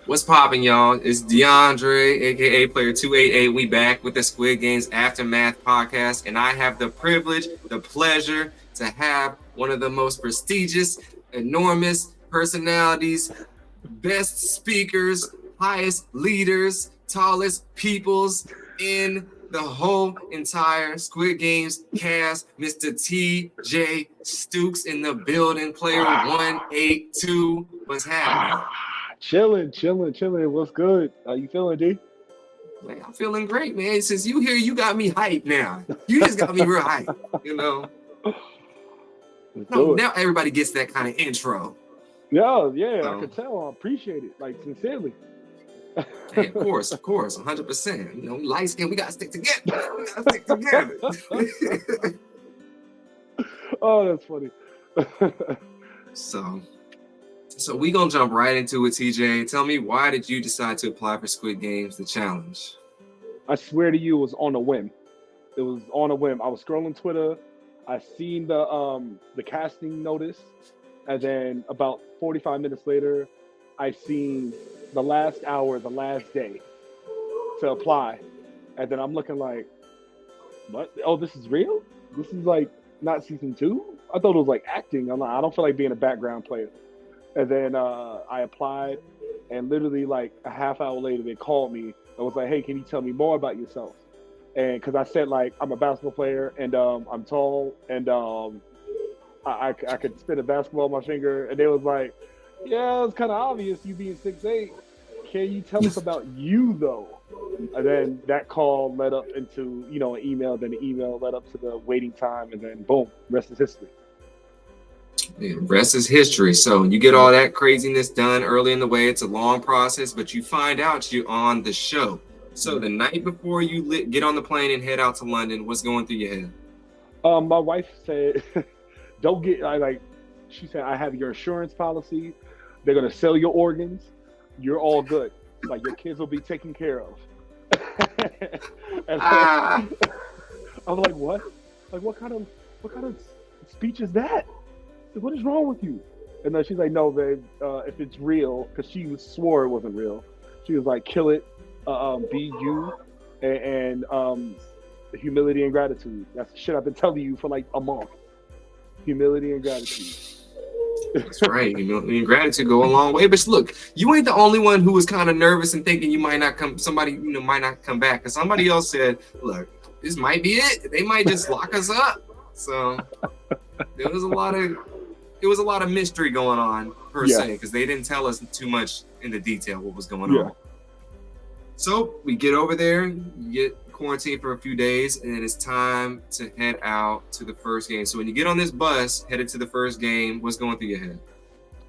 What's poppin', y'all? It's DeAndre, aka Player 288. We back with the Squid Games Aftermath podcast, and I have the privilege, the pleasure to have one of the most prestigious, enormous personalities, best speakers, highest leaders, tallest peoples in the whole entire Squid Games cast, Mr. TJ Stooks in the building, player 182. What's happening? Chilling. What's good? How you feeling, D? Man, I'm feeling great, man. Since you here, you got me hyped now. You just got me real hyped, you know. Now everybody gets that kind of intro. Yeah, I could tell. I appreciate it, like sincerely. Hey, of course, 100%. You know, light skin, we gotta stick together. Oh, that's funny. So we gonna jump right into it, TJ. Tell me, why did you decide to apply for Squid Games, the challenge? I swear to you, it was on a whim. It was on a whim. I was scrolling Twitter. I seen the casting notice, and then about 45 minutes later, I seen the last hour, the last day to apply, and then I'm looking like, what? Oh, this is real? This is like not season 2? I thought it was like acting. I'm like, I don't feel like being a background player. And then I applied, and literally like a half hour later, they called me and was like, "Hey, can you tell me more about yourself?" And because I said like I'm a basketball player and I'm tall and I could spin a basketball on my finger, and they was like, "Yeah, it's kind of obvious you being 6'8". Can you tell us about you though?" And then that call led up into an email. Then the email led up to the waiting time, and then boom, rest is history. Yeah, rest is history. So you get all that craziness done early in the way. It's a long process, but you find out you're on the show. So the night before you get on the plane and head out to London, what's going through your head? My wife said, "Don't get She said, "I have your insurance policy. They're gonna sell your organs. You're all good. Like your kids will be taken care of." And I'm like, "What? Like what kind of speech is that? What is wrong with you?" And then she's like, "No, babe, if it's real," because she swore it wasn't real. She was like, "Kill it, be you, and humility and gratitude. That's the shit I've been telling you for like a month. Humility and gratitude." That's right. Humility and gratitude go a long way. But look, you ain't the only one who was kind of nervous and thinking you might not come. Somebody might not come back. Because somebody else said, "Look, this might be it. They might just lock us up." So there was a lot of mystery going on per se, because they didn't tell us too much in the detail what was going on. So we get over there, you get quarantined for a few days, and then it's time to head out to the first game. So when you get on this bus headed to the first game, what's going through your head?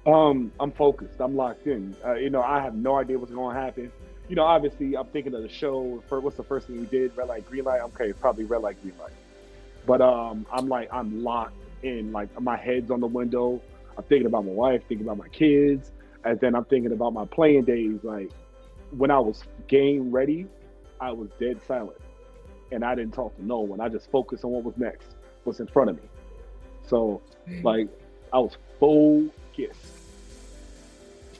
I'm focused. I'm locked in. I have no idea what's going to happen. Obviously, I'm thinking of the show. What's the first thing we did? Red light, green light. Okay, it's probably red light, green light. But I'm locked in. Like my head's on the window. I'm thinking about my wife, thinking about my kids, and then I'm thinking about my playing days. Like when I was game ready, I was dead silent, and I didn't talk to no one. I just focused on what was next, what's in front of me. So, like, I was focused.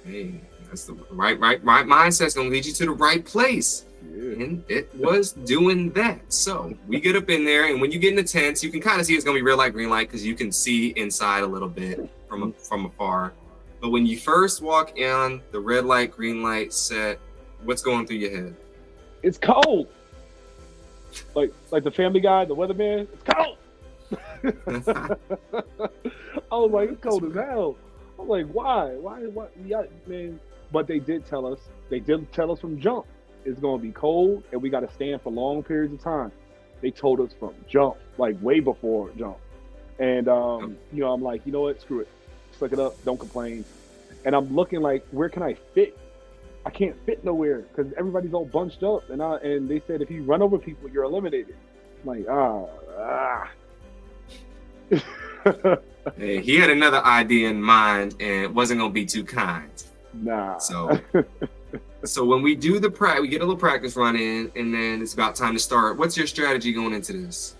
Hey, that's the right mindset's gonna lead you to the right place. Yeah. And it was doing that. So we get up in there, and when you get in the tents, you can kind of see it's gonna be red light, green light, because you can see inside a little bit from afar. But when you first walk in the red light, green light set, what's going through your head? It's cold. Like the Family Guy, the weatherman. It's cold. I was like, it's cold as hell. I was like, why? Yeah, man. But they did tell us. They did tell us from jump. It's gonna be cold, and we got to stand for long periods of time. They told us from jump, like way before jump. And I'm like, you know what? Screw it. Suck it up. Don't complain. And I'm looking like, where can I fit? I can't fit nowhere because everybody's all bunched up. And they said if you run over people, you're eliminated. I'm like, Hey, he had another idea in mind, and it wasn't gonna be too kind. Nah. So when we do we get a little practice run in, and then it's about time to start. What's your strategy going into this?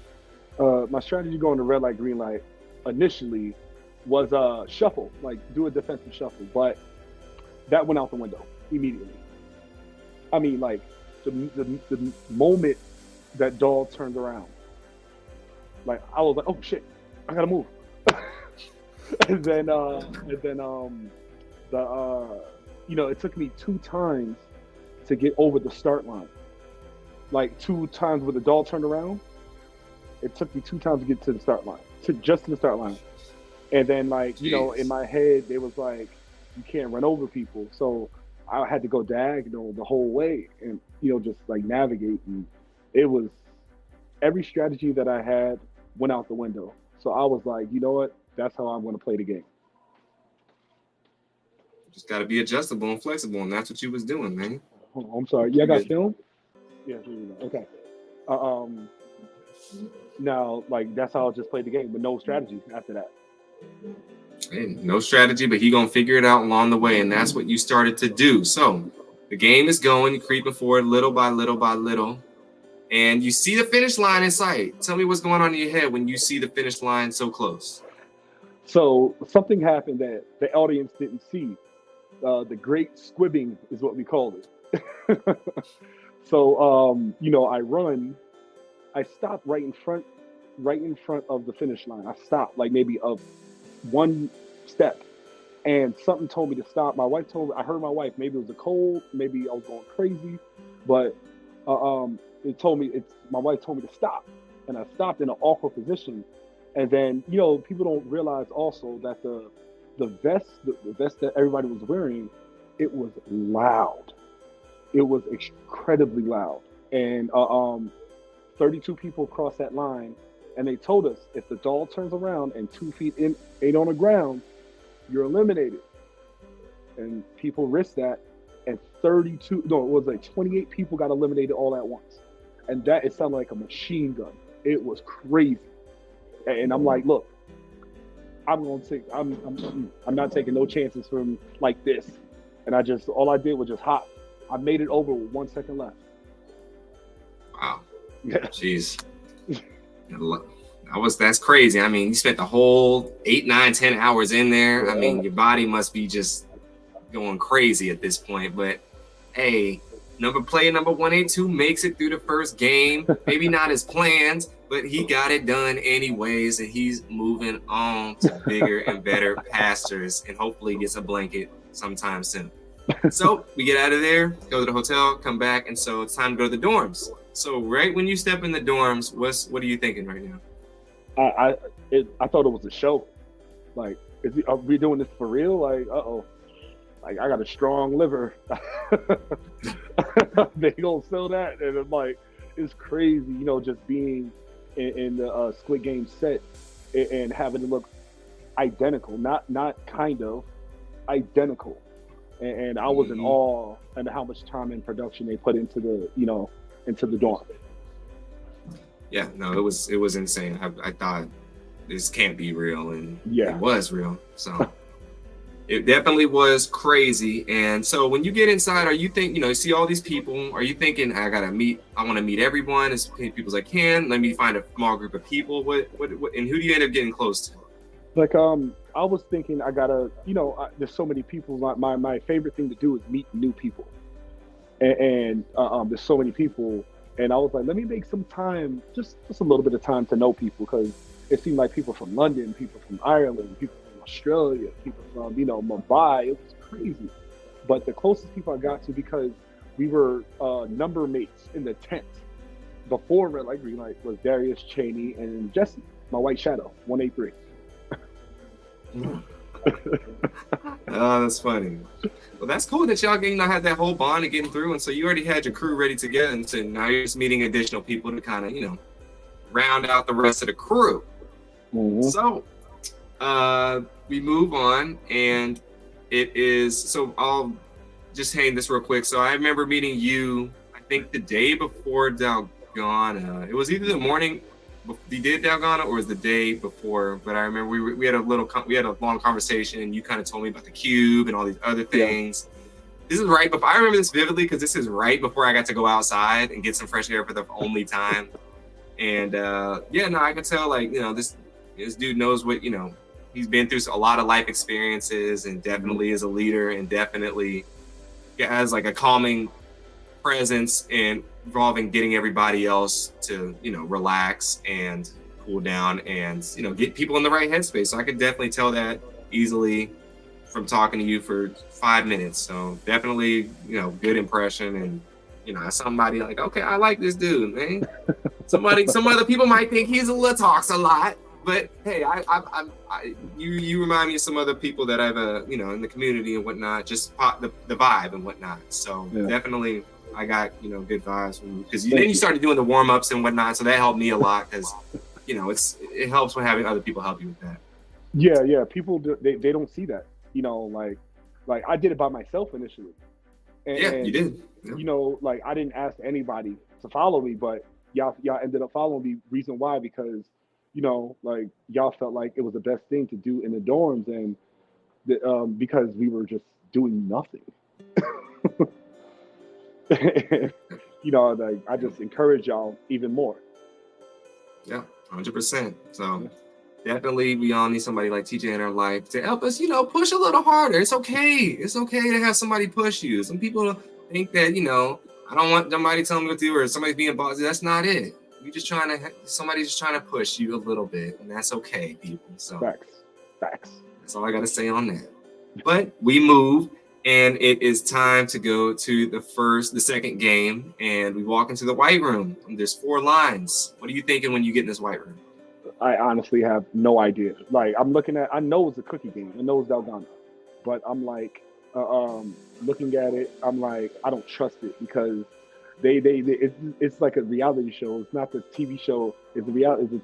My strategy going to red light, green light initially was shuffle, like do a defensive shuffle, but that went out the window. immediately. I mean, like the moment that doll turned around, like I was like, oh shit, I gotta move. and then it took me 2 times to get over the start line. Like 2 times when the doll turned around, it took me 2 times to get to the start line, just to the start line. And then in my head, they was like, you can't run over people. So I had to go diagonal the whole way and, just like navigate. And it was, every strategy that I had went out the window. So I was like, you know what? That's how I'm going to play the game. Just got to be adjustable and flexible. And that's what you was doing, man. Oh, I'm sorry. Yeah, I got film? Yeah, okay. Now, like, that's how I just played the game, but no strategy after that. Hey, no strategy, but he gonna figure it out along the way, and that's what you started to do. So the game is going, you're creeping forward little by little by little, and you see the finish line in sight. Tell me what's going on in your head when you see the finish line so close. So something happened that the audience didn't see. The great squibbing is what we call it. So I stopped right in front of the finish line. I stopped like maybe of 1 step, and something told me to stop. My wife told me, I heard my wife, maybe it was a cold, maybe I was going crazy, but my wife told me to stop, and I stopped in an awkward position. And then, people don't realize also that the vest that everybody was wearing, it was loud. It was incredibly loud. And 32 people crossed that line, and they told us if the doll turns around and 2 feet ain't on the ground, you're eliminated. And people risked that, and 28 people got eliminated all at once. And it sounded like a machine gun. It was crazy. And I'm like, look, I'm not taking no chances from like this. And all I did was just hop. I made it over with 1 second left. Wow. Yeah. Jeez. That's crazy. I mean, you spent the whole 8, 9, 10 hours in there. Yeah. I mean, your body must be just going crazy at this point. But hey, player number 182 makes it through the first game. Maybe not as planned, but he got it done anyways, and he's moving on to bigger and better pastures, and hopefully gets a blanket sometime soon. So we get out of there, go to the hotel, come back, and so it's time to go to the dorms. So right when you step in the dorms, what are you thinking right now? I thought it was a show. Like, are we doing this for real? Like, like I got a strong liver. They gonna sell that, and I'm like, it's crazy, just being in the Squid Game set and having it look identical, not kind of identical. And I was in awe at how much time and production they put into the dorm. Yeah, no, it was insane. I thought this can't be real, and yeah, it was real. So it definitely was crazy. And so when you get inside, are you you see all these people, are you thinking, I want to meet everyone as many people as I can, let me find a small group of people, what and who do you end up getting close to? Like, I was thinking I gotta, there's so many people. My favorite thing to do is meet new people, and there's so many people, and I was like, let me make some time, just a little bit of time to know people, because it seemed like people from London, people from Ireland, people from Australia, people from Mumbai. It was crazy. But the closest people I got to, because we were number mates in the tent before Red Light Green Light, was Darius, Cheney, and Jesse, my white shadow, 183. Oh, that's funny. Well, that's cool that y'all had that whole bond and getting through, and so you already had your crew ready to get, and so now you're just meeting additional people to kind of round out the rest of the crew. Mm-hmm. So we move on, and it is, so I'll just hang this real quick. So I remember meeting you, I think the day before Dalgona. It was either the morning you did Dalgona or it was the day before, but I remember we had a long conversation, and you kind of told me about the cube and all these other things. Yeah. This is right before, I remember this vividly because this is right before I got to go outside and get some fresh air for the only time. And I could tell, like, this dude knows what, he's been through a lot of life experiences, and definitely is a leader, and definitely as like a calming presence and involving getting everybody else to, relax and cool down and, get people in the right headspace. So I could definitely tell that easily from talking to you for 5 minutes. So definitely, good impression. And, somebody like, okay, I like this dude, man. Some other people might think he's talks a lot, but hey, you remind me of some other people that I've, in the community and whatnot, just the vibe and whatnot. So definitely, I got, good vibes from you, because then you started doing the warm-ups and whatnot. So that helped me a lot, because, it helps when having other people help you with that. Yeah. People they don't see that, like I did it by myself initially. And, you did. Yeah. I didn't ask anybody to follow me, but y'all ended up following me. Reason why? Because, y'all felt like it was the best thing to do in the dorms, and because we were just doing nothing. I just encourage y'all even more. Yeah, 100%. So definitely we all need somebody like TJ in our life to help us, push a little harder. It's okay. It's okay to have somebody push you. Some people think that, I don't want somebody telling me what to do, or somebody's being bossy. That's not it. Somebody's just trying to push you a little bit, and that's okay, people. So Facts. That's all I got to say on that. But we move, and it is time to go to the second game, and we walk into the white room. And there's 4 lines. What are you thinking when you get in this white room? I honestly have no idea. Like, I'm looking at, I know it's a cookie game. I know it's Dalgona, but I'm like, looking at it, I'm like, I don't trust it, because it's like a reality show. It's not the TV show. It's a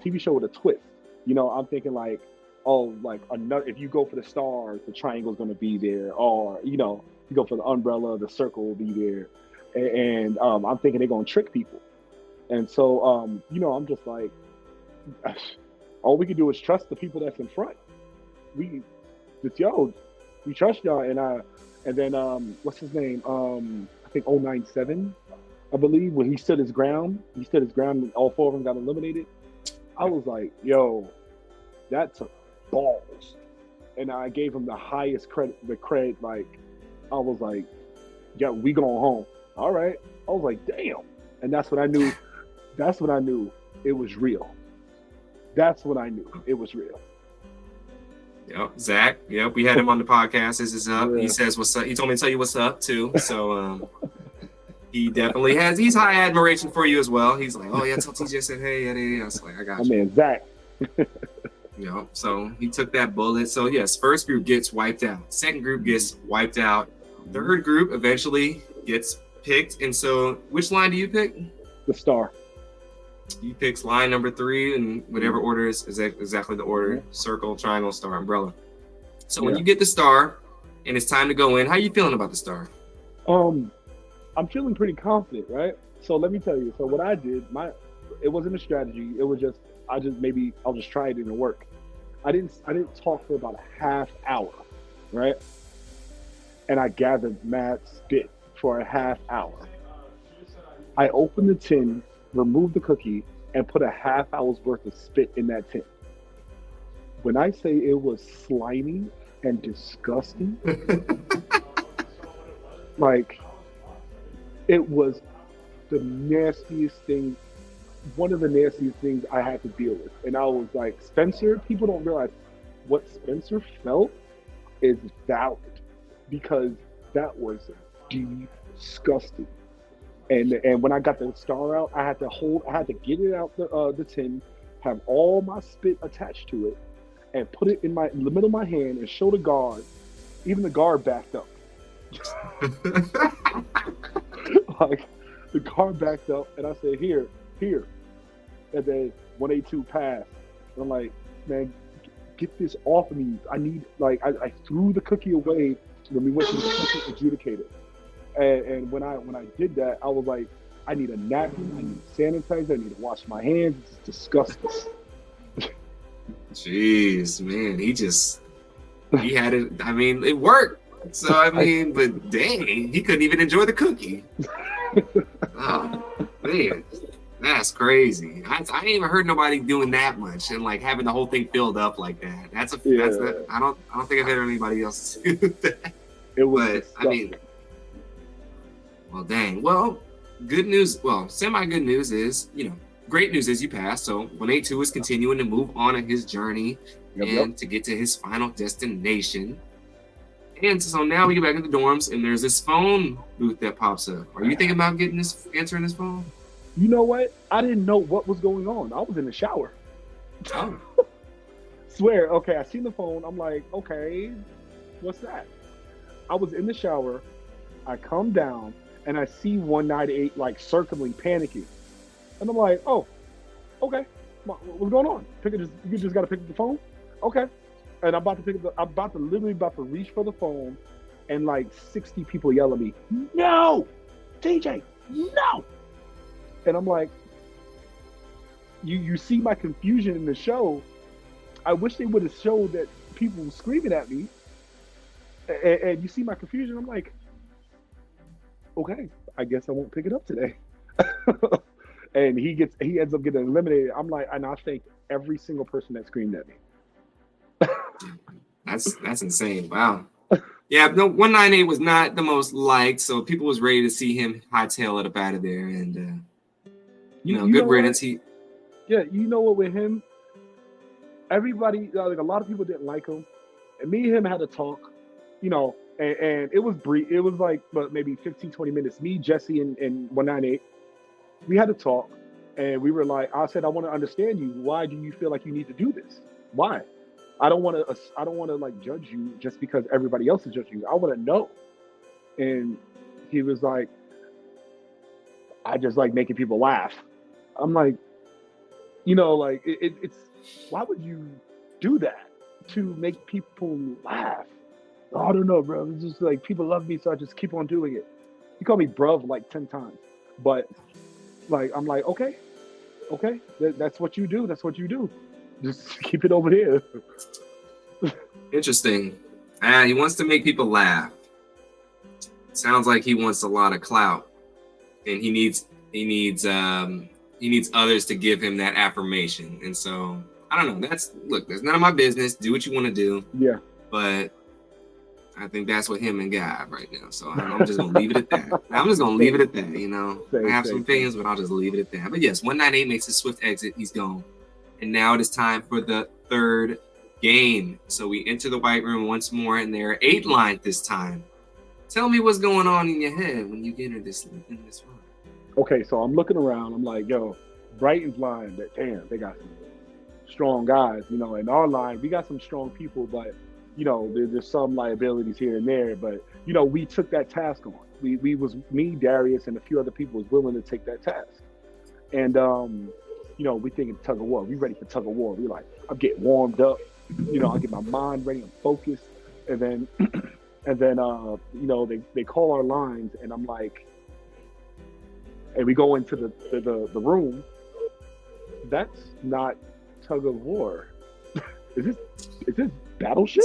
TV show with a twist. I'm thinking like, oh, like another. If you go for the stars, the triangle's going to be there, or you go for the umbrella, the circle will be there, and I'm thinking they're going to trick people, and so I'm just like, all we can do is trust the people that's in front. We trust y'all, and then what's his name? I think 097. I believe when he stood his ground, and all 4 of them got eliminated. I was like, yo, that took balls. And I gave him the highest credit, like, I was like, yeah, we going home. All right. I was like, damn. And that's when I knew it was real. That's when I knew it was real. Yep, Zach. Yep, we had him on the podcast. This is up. Yeah. He says what's up. He told me to tell you what's up too. So he definitely has. He's high admiration for you as well. He's like, oh yeah, tell TJ said hey. I was like, I got you. Man, Zach. So he took that bullet. So yes, first group gets wiped out. Second group gets wiped out. Third group eventually gets picked. And so, which line do you pick? The star. You pick line number 3, and whatever order is exactly the order: circle, triangle, star, umbrella. So when you get the star and it's time to go in, how are you feeling about the star? I'm feeling pretty confident, right? So let me tell you. So what I did, it wasn't a strategy. It was just I'll just try it and it'll work. I didn't talk for about a half hour, right? And I gathered mad spit for a half hour. I opened the tin, removed the cookie, and put a half hour's worth of spit in that tin. When I say it was slimy and disgusting, like, it was the nastiest thing, one of the nastiest things I had to deal with. And I was like, Spencer, people don't realize what Spencer felt is valid, because that was disgusting. And when I got the star out, I had to get it out the tin, have all my spit attached to it, and put it in the middle of my hand and show the guard. Even the guard backed up. Like, the guard backed up, and I said, here. And then 182 passed. And I'm like, man, get this off of me. I need, like, I threw the cookie away when we went to the cookie adjudicator. And when I did that, I was like, I need a napkin, I need sanitizer, I need to wash my hands. It's disgusting. Jeez, man, he had it. I mean, it worked. So I mean, but dang, he couldn't even enjoy the cookie. Oh man, that's crazy. I ain't even heard nobody doing that much and like having the whole thing filled up like that. I don't think I've heard anybody else do that. It was. But I mean, Well, dang. Well, good news. Well, semi good news is, great news is you passed. So 182 is continuing to move on in his journey and to get to his final destination. And so now we get back in the dorms, and there's this phone booth that pops up. Are you thinking about answering this phone? You know what? I didn't know what was going on. I was in the shower. Oh. Swear. Okay, I seen the phone. I'm like, okay, what's that? I was in the shower. I come down, and I see 198 like circling, panicking. And I'm like, oh, okay. What's going on? You just got to pick up the phone? Okay. And I'm about to literally reach for the phone, and like 60 people yell at me, no, TJ, no. And I'm like, you see my confusion in the show. I wish they would have showed that people were screaming at me. And you see my confusion. I'm like, okay, I guess I won't pick it up today. And he ends up getting eliminated. I'm like, and I thank every single person that screamed at me. That's insane. Wow. Yeah, no, 198 was not the most liked, so people was ready to see him hightail it up out of there, and good riddance. Yeah, you know what, with him, everybody, like a lot of people didn't like him, and me and him had to talk, and it was brief. It was like maybe 15, 20 minutes. Me, Jesse, and 198, we had to talk, and we were like, I said, I want to understand you. Why do you feel like you need to do this? Why? I don't want to like judge you just because everybody else is judging you. I want to know. And he was like, I just like making people laugh. I'm like, it's why would you do that to make people laugh? I don't know, bro. It's just like people love me, so I just keep on doing it. He called me bruv like 10 times, but like I'm like, okay, that's what you do. That's what you do. Just keep it over there. Interesting. He wants to make people laugh. Sounds like he wants a lot of clout, and he needs others to give him that affirmation. And so I don't know. That's none of my business. Do what you want to do. Yeah. But I think that's what him and God right now. So I'm just gonna leave it at that. I'm just gonna leave it at that. I have some opinions, but I'll just leave it at that. But yes, 198 makes a swift exit. He's gone. And now it is time for the third game. So we enter the white room once more, and there are 8 lines this time. Tell me what's going on in your head when you enter this room. Okay, so I'm looking around. I'm like, yo, Brighton's line, damn, they got some strong guys. In our line, we got some strong people, but there's some liabilities here and there. But we took that task on. We was me, Darius, and a few other people was willing to take that task. And we thinking tug of war. We ready for tug of war. We like, I'm getting warmed up. I get my mind ready. I'm focused. And then, they call our lines, and I'm like, and we go into the room. That's not tug of war. Is this Battleship?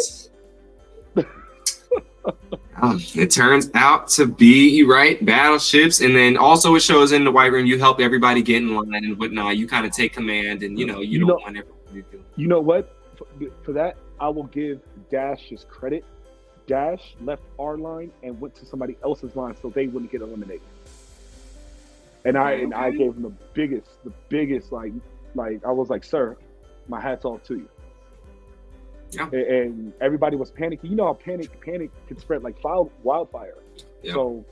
It turns out to be right battleships, and then also it shows in the white room you help everybody get in line and whatnot. You kind of take command, and you don't want everybody to. You know what? For that, I will give Dash his credit. Dash left our line and went to somebody else's line so they wouldn't get eliminated. And I gave him the biggest like I was like, sir, my hat's off to you. Yeah. And everybody was panicking. You know how panic can spread like wildfire. Yeah. So,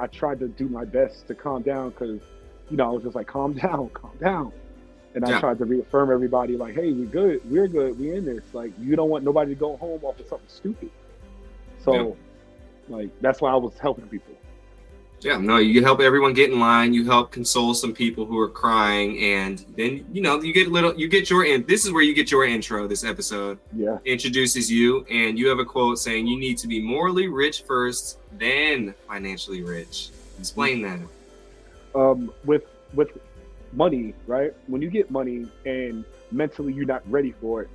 I tried to do my best to calm down because, I was just like, calm down. And I tried to reaffirm everybody like, hey, we're good, we're in this. Like, you don't want nobody to go home off of something stupid. So, that's why I was helping people. Yeah, no, you help everyone get in line. You help console some people who are crying, and then you get your in. This is where you get your intro. This episode, introduces you, and you have a quote saying you need to be morally rich first, then financially rich. Explain that. With money, right? When you get money and mentally you're not ready for it,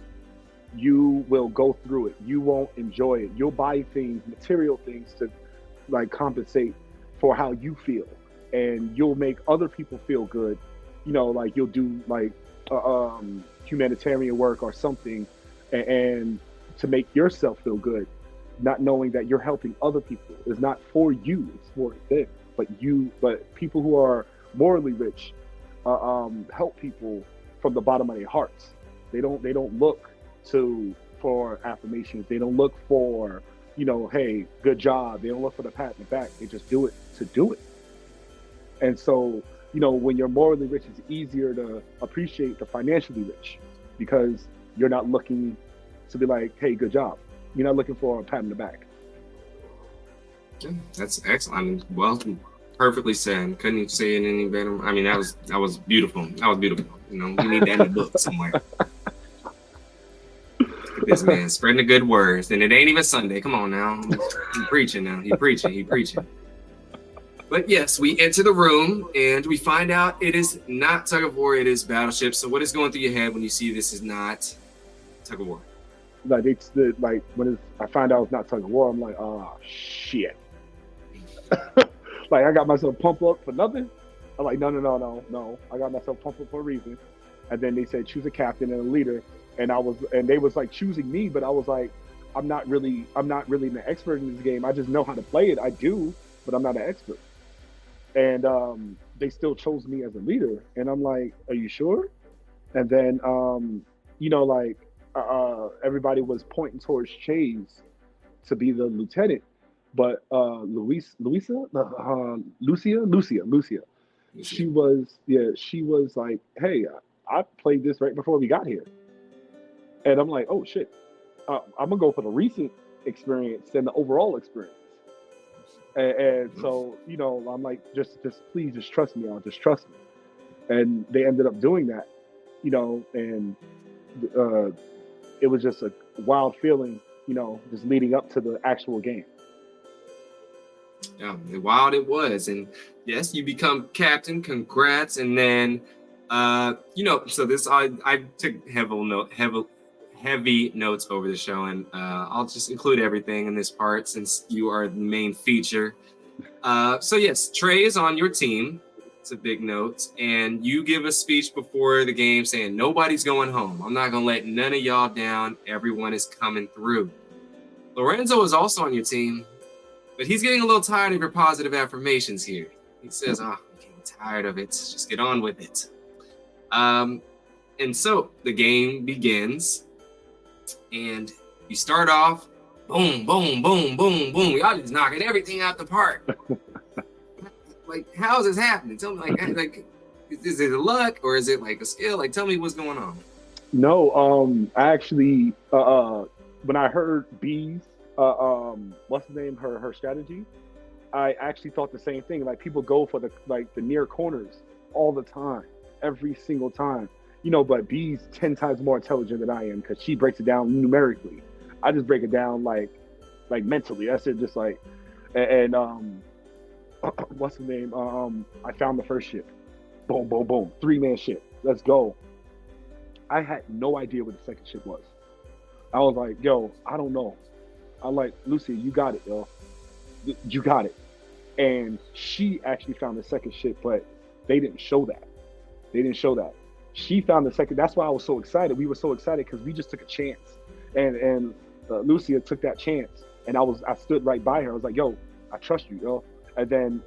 you will go through it. You won't enjoy it. You'll buy things, material things, to like compensate for how you feel, and you'll make other people feel good. Like you'll do like humanitarian work or something, and to make yourself feel good. not knowing that you're helping other people. It's not for you, it's for them. But people who are morally rich help people from the bottom of their hearts. They don't look for affirmations. They don't look for, hey, good job. They don't look for the pat in the back. They just do it to do it. And so, when you're morally rich, it's easier to appreciate the financially rich because you're not looking to be like, hey, good job. You're not looking for a pat in the back. Yeah, that's excellent. I mean, well, perfectly said. Couldn't say it any better. I mean, that was beautiful. That was beautiful. We need that in the book somewhere. This man spreading the good words, and it ain't even Sunday. Come on now, he preaching now. He preaching. But yes, we enter the room and we find out it is not tug of war. It is Battleship. So what is going through your head when you see this is not tug of war? When I find out it's not tug of war, I'm like, oh shit. Like I got myself pumped up for nothing. I'm like, no. I got myself pumped up for a reason. And then they said choose a captain and a leader. And they was like choosing me, but I was like, I'm not really an expert in this game. I just know how to play it. I do, but I'm not an expert. And they still chose me as a leader. And I'm like, are you sure? And then everybody was pointing towards Chase to be the lieutenant, but Lucia, she was like, hey, I played this right before we got here. And I'm like, oh shit, I'm gonna go for the recent experience than the overall experience. And so, I'm like, just please, just trust me, just trust me. And they ended up doing that, and it was just a wild feeling, just leading up to the actual game. Yeah, wild it was. And yes, you become captain. Congrats. And then, so this, I took heavy notes over the show, and I'll just include everything in this part since you are the main feature. So yes, Trey is on your team. It's a big note. And you give a speech before the game saying, nobody's going home. I'm not going to let none of y'all down. Everyone is coming through. Lorenzo is also on your team, but he's getting a little tired of your positive affirmations here. He says, I'm getting tired of it. Just get on with it. And so the game begins, and you start off, boom, boom, boom, boom, boom. Y'all just knocking everything out the park. Like, how is this happening? Tell me, like, is it a luck or is it like a skill? Like, tell me what's going on. No, I actually, when I heard B's, what's the name? Her strategy. I actually thought the same thing. Like, people go for the near corners all the time, every single time. But B's 10 times more intelligent than I am because she breaks it down numerically. I just break it down like mentally. That's it. Just like, and what's the name? I found the first ship. Boom, boom, boom. 3-man ship. Let's go. I had no idea what the second ship was. I was like, yo, I don't know. I'm like, Lucy, you got it, yo. You got it. And she actually found the second ship, but they didn't show that. She found the second. That's why I was so excited. We were so excited because we just took a chance. And Lucia took that chance. And I stood right by her. I was like, yo, I trust you, yo. And then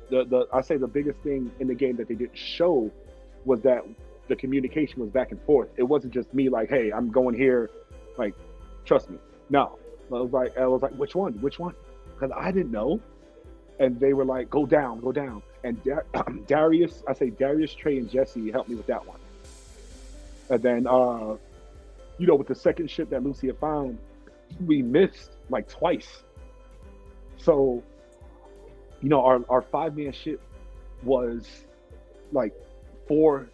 I say the biggest thing in the game that they didn't show was that the communication was back and forth. It wasn't just me like, hey, I'm going here, like, trust me. No. I was like, which one? Because I didn't know. And they were like, go down. And Darius, Trey, and Jesse helped me with that one. And then, with the second ship that Lucia found, we missed like twice. So, our 5-man ship was like four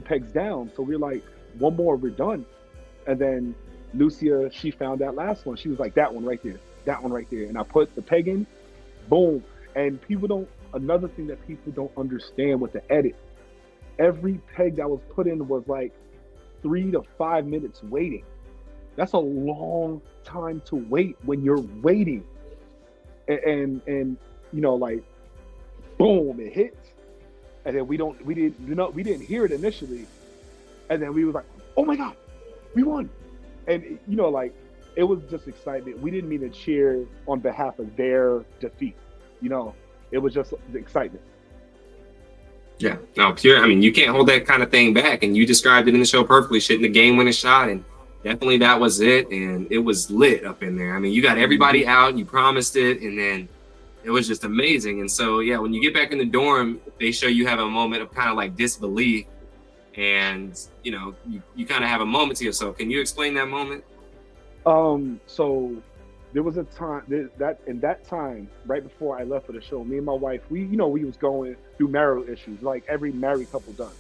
pegs down. So we're like, one more, we're done. And then Lucia, she found that last one. She was like, that one right there. And I put the peg in, boom. And another thing that people don't understand with the edit, every peg that was put in was like 3 to 5 minutes waiting. That's a long time to wait when you're waiting. And like, boom, it hits. And then we didn't hear it initially. And then we was like, oh my God, we won. And it was just excitement. We didn't mean to cheer on behalf of their defeat. You know, it was just the excitement. Yeah, no, pure. I mean, you can't hold that kind of thing back, and you described it in the show perfectly. Shitting the game-winning shot, and definitely that was it, and it was lit up in there. I mean, you got everybody out, you promised it, and then it was just amazing. And so, yeah, when you get back in the dorm, they show you have a moment of kind of like disbelief, and you know, you kind of have a moment to yourself. Can you explain that moment? So there was a time that in that time, right before I left for the show, me and my wife, we was going through marital issues like every married couple does.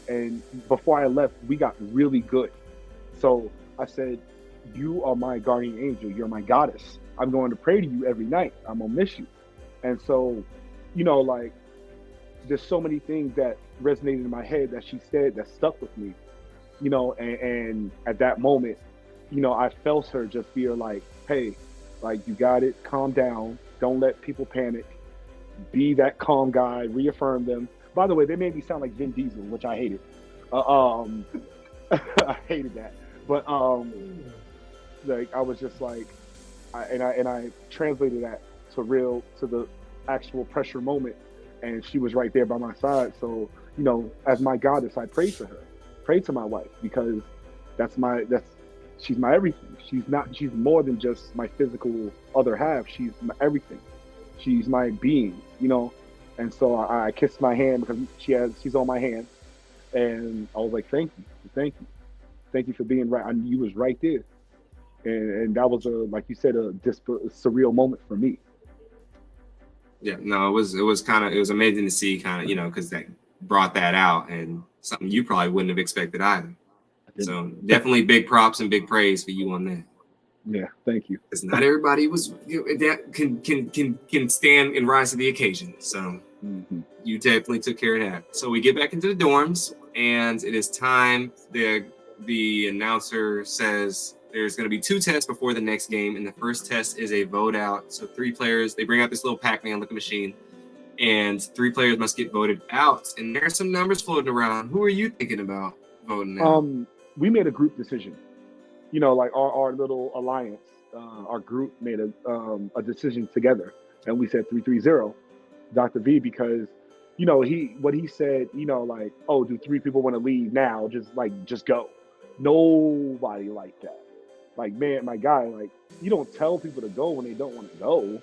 And before I left, we got really good. So I said, "You are my guardian angel. You're my goddess. I'm going to pray to you every night. I'm gonna miss you." And so, like, there's so many things that resonated in my head that she said that stuck with me, and at that moment, I felt her just be like, "Hey, like, you got it, calm down, don't let people panic, be that calm guy, reaffirm them." By the way, they made me sound like Vin Diesel, which I hated. I hated that. But like, I was just like, I translated that to the actual pressure moment, and she was right there by my side. So, as my goddess, I prayed to her, prayed to my wife, because she's my everything. She's more than just my physical other half. She's my everything. She's my being, And so I kissed my hand because she's on my hand, and I was like, thank you for being right. You was right there, and that was like you said, a surreal moment for me. Yeah, no, it was amazing to see, because that brought that out, and something you probably wouldn't have expected either. So definitely big props and big praise for you on that. Yeah, thank you. Because not everybody was that can stand and rise to the occasion. So you definitely took care of that. So we get back into the dorms, and it is time. The announcer says there's going to be 2 tests before the next game, and the first test is a vote out. So 3 players, they bring out this little Pac-Man looking machine, and 3 players must get voted out. And there's some numbers floating around. Who are you thinking about voting out? We made a group decision. Like our little alliance, our group made a decision together, and we said 3-3-0, Dr. V, because what he said, like, oh, do 3 people want to leave now? Just go. Nobody like that. Like, man, my guy, like, you don't tell people to go when they don't want to go.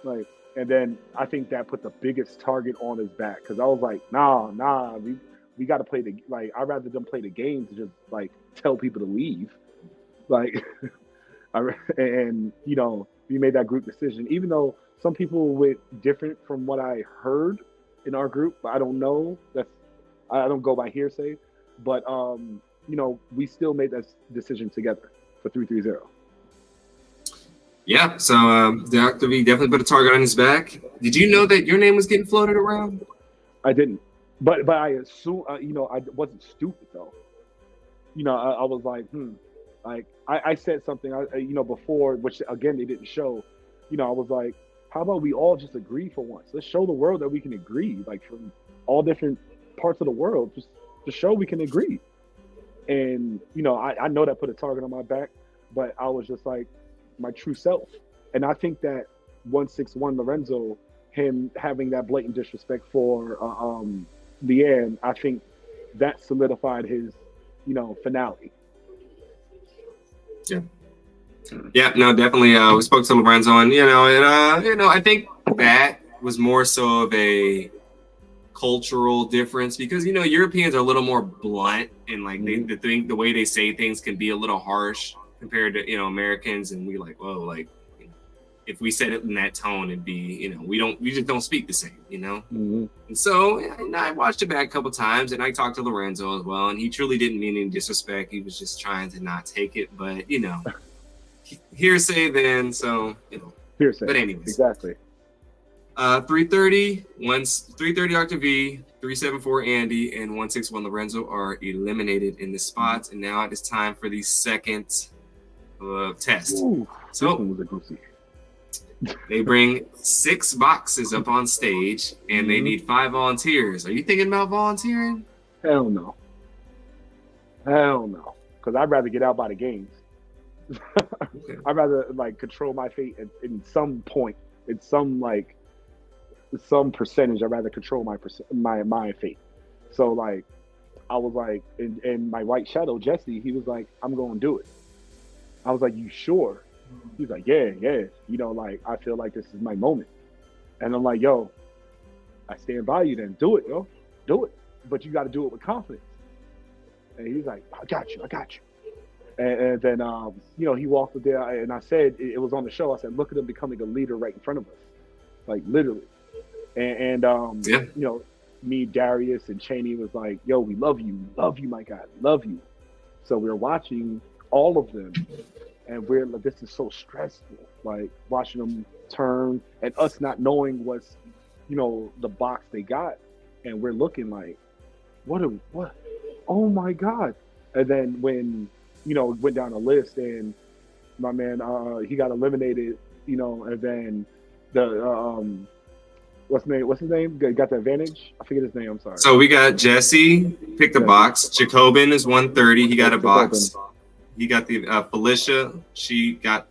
Like, and then I think that put the biggest target on his back, because I was like, nah, we got to play I'd rather them play the game to just like tell people to leave. Like, and we made that group decision, even though some people went different from what I heard in our group, but I don't know. I don't go by hearsay, but we still made that decision together for 3-3-0. Yeah, so Dr. V definitely put a target on his back. Did you know that your name was getting floated around? I didn't, but I assume I wasn't stupid though. I was like, like I said something before, which again they didn't show. I was like, how about we all just agree for once? Let's show the world that we can agree, like, from all different parts of the world, just to show we can agree. And I know that put a target on my back, but I was just like my true self. And I think that 161 Lorenzo, him having that blatant disrespect for Leanne, I think that solidified his finale. Yeah, no, definitely. We spoke to Lorenzo, and I think that was more so of a cultural difference, because Europeans are a little more blunt, and like the way they say things can be a little harsh compared to Americans, and we like, whoa, like, if we said it in that tone, it'd be we just don't speak the same, And so I watched it back a couple times, and I talked to Lorenzo as well, and he truly didn't mean any disrespect. He was just trying to not take it, but hearsay then, so hearsay. But anyways, exactly. 330 Dr. V, 374 Andy, and 161 Lorenzo are eliminated in the spots, and now it is time for the second test. Ooh, so they bring 6 boxes up on stage, and they need 5 volunteers. Are you thinking about volunteering? Hell no. Because I'd rather get out by the games. Okay. I'd rather like control my fate in some point, in some percentage. I'd rather control my fate. So like I was like, and my white shadow Jesse, he was like, I'm going to do it. I was like, you sure? He's like, yeah, yeah. Like I feel like this is my moment. And I'm like, yo, I stand by you. Then do it, yo, do it. But you got to do it with confidence. And he's like, I got you, I got you. And then, he walked up there, and I said, it was on the show. I said, look at him becoming a leader right in front of us, like literally. And Yeah. Me, Darius, and Cheney was like, yo, we love you, my God, love you. So we're watching all of them, and we're like, this is so stressful, like watching them turn and us not knowing what's, the box they got, and we're looking like, what? Oh my God! And then when went down the list, and my man, he got eliminated, and then the what's his name? Got the advantage. I forget his name. I'm sorry. So we got Jesse picked a box. Jacobin is 130. He got a box. He got the Felicia. She got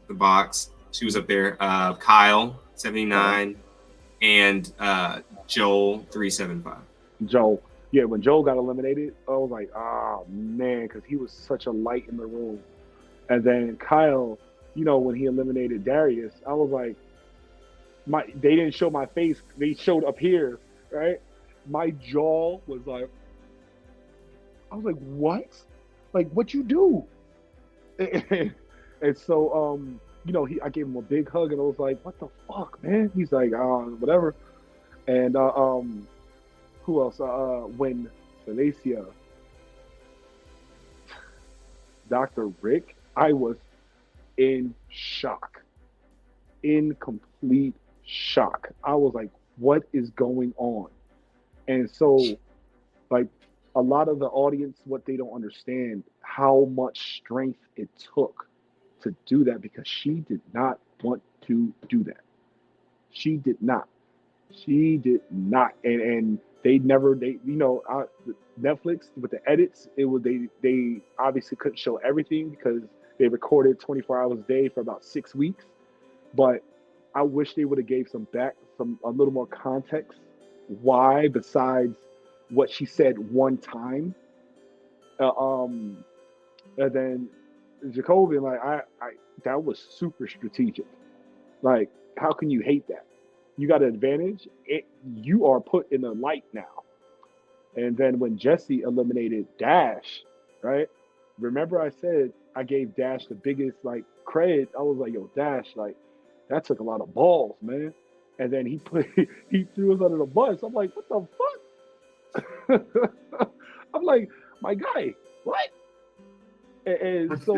the box. She was up there. Kyle 79, and Joel 375. Joel. Yeah, when Joel got eliminated, I was like, oh man, because he was such a light in the room. And then Kyle, when he eliminated Darius, I was like, they didn't show my face. They showed up here, right? My jaw was like, I was like, what? Like, what you do? And so, I gave him a big hug, and I was like, what the fuck, man? He's like, whatever. And who else? When Felicia, Dr. Rick, I was in shock, in complete shock. I was like, what is going on? And so, like, a lot of the audience, what they don't understand, how much strength it took to do that, because she did not want to do that. She did not. And Netflix with the edits, they obviously couldn't show everything because they recorded 24 hours a day for about 6 weeks. But I wish they would have gave a little more context why, besides what she said one time. And then Jacoby, like I that was super strategic. Like, how can you hate that? You got an advantage. You are put in the light now. And then when Jesse eliminated Dash, right? Remember I said I gave Dash the biggest credit. I was like, yo, Dash, that took a lot of balls, man. And then he threw us under the bus. I'm like, what the fuck? I'm like, my guy, what? And so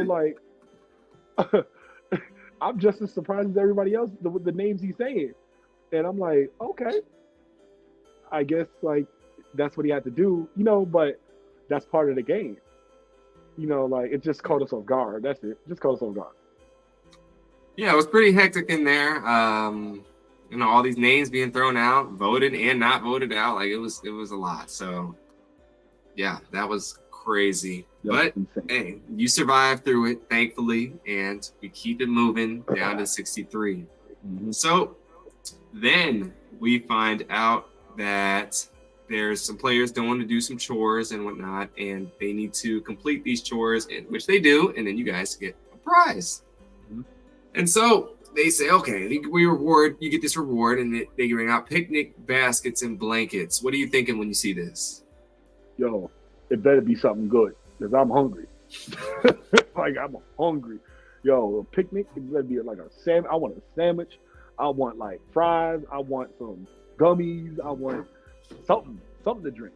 I'm just as surprised as everybody else with the names he's saying. And I'm like, okay, I guess that's what he had to do, but that's part of the game. It just caught us off guard. That's it. Just caught us off guard. Yeah, it was pretty hectic in there. All these names being thrown out, voted and not voted out. It was a lot. So yeah, that was crazy. That's insane. Hey, you survived through it, thankfully, and we keep it moving down to 63. Mm-hmm. So then we find out that there's some players don't want to do some chores and whatnot, and they need to complete these chores, which they do, and then you guys get a prize. Mm-hmm. And so they say, okay, you get this reward, and they bring out picnic baskets and blankets. What are you thinking when you see this? Yo, it better be something good, because I'm hungry. I'm hungry. Yo, a picnic, it better be like a sandwich. I want a sandwich. I want fries. I want some gummies. I want something to drink.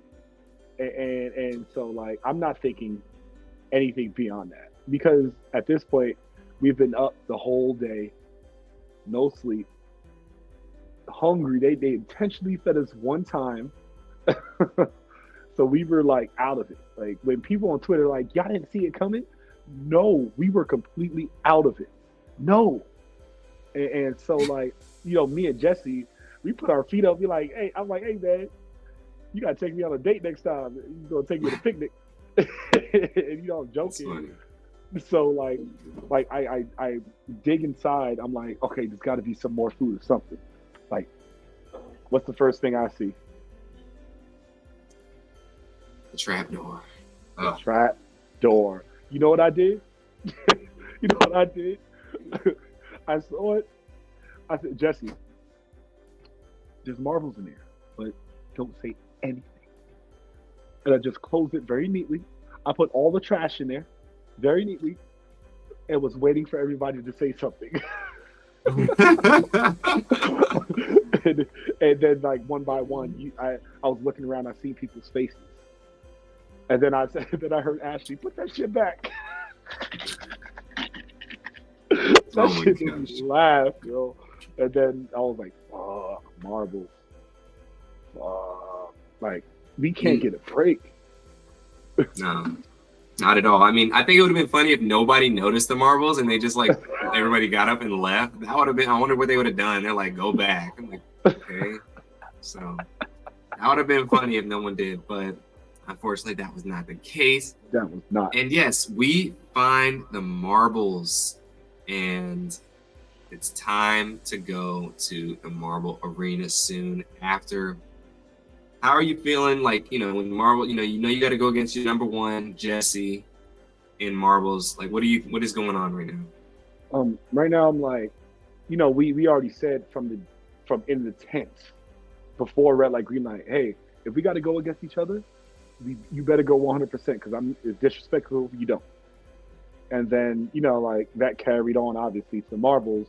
And so I'm not thinking anything beyond that, because at this point we've been up the whole day, no sleep, hungry. They intentionally fed us one time, so we were out of it. When people on Twitter y'all didn't see it coming, no, we were completely out of it. No. And so me and Jesse, we put our feet up. We're like, hey, I'm like, hey man, you gotta take me on a date next time. You're gonna take me to a picnic. And I'm joking. So I dig inside. I'm like, okay, there's got to be some more food or something. Like, what's the first thing I see? The trap door. The Oh. trap door. You know what I did? You know what I did? I saw it. I said, Jesse, there's marbles in there, but don't say anything. And I just closed it very neatly. I put all the trash in there very neatly and was waiting for everybody to say something. and, and then, like, one by one, I was looking around, I seen people's faces. And then I said, then I heard Ashley, put that shit back. That shit made me laugh, yo. And then I was like, fuck, marbles. Fuck. Like, we can't get a break. No, not at all. I mean, I think it would have been funny if nobody noticed the marbles and they just like everybody got up and left. That would have been. I wonder what they would have done. They're like, go back. I'm like, okay. So that would have been funny if no one did, but unfortunately, that was not the case. That was not. And yes, we find the marbles, and it's time to go to the marble arena soon after. How are you feeling? Like, when marble, you got to go against your number one, Jesse, in marbles. Like, what is going on right now? Right now I'm like, we already said from in the tent before red light, green light, hey, if we got to go against each other, you better go 100% because it's disrespectful if you don't. And then, like, that carried on obviously to marbles.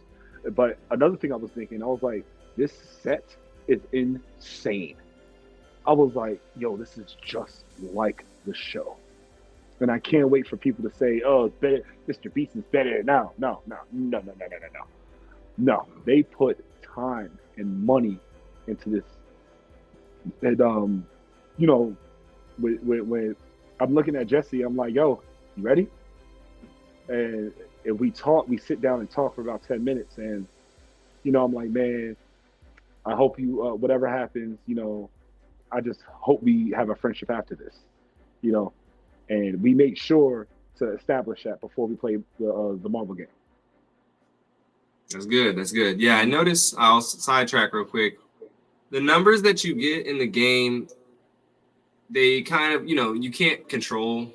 But another thing I was thinking, I was like, this set is insane. I was like, yo, this is just like the show. And I can't wait for people to say, oh, it's better. Mr. Beast is better. No. No, they put time and money into this. And, when I'm looking at Jesse, I'm like, yo, you ready? And if we sit down and talk for about 10 minutes. And, I'm like, man, I hope you, whatever happens, I just hope we have a friendship after this, and we make sure to establish that before we play the marble game. That's good. That's good. Yeah, I noticed. I'll sidetrack real quick. The numbers that you get in the game, they kind of, you can't control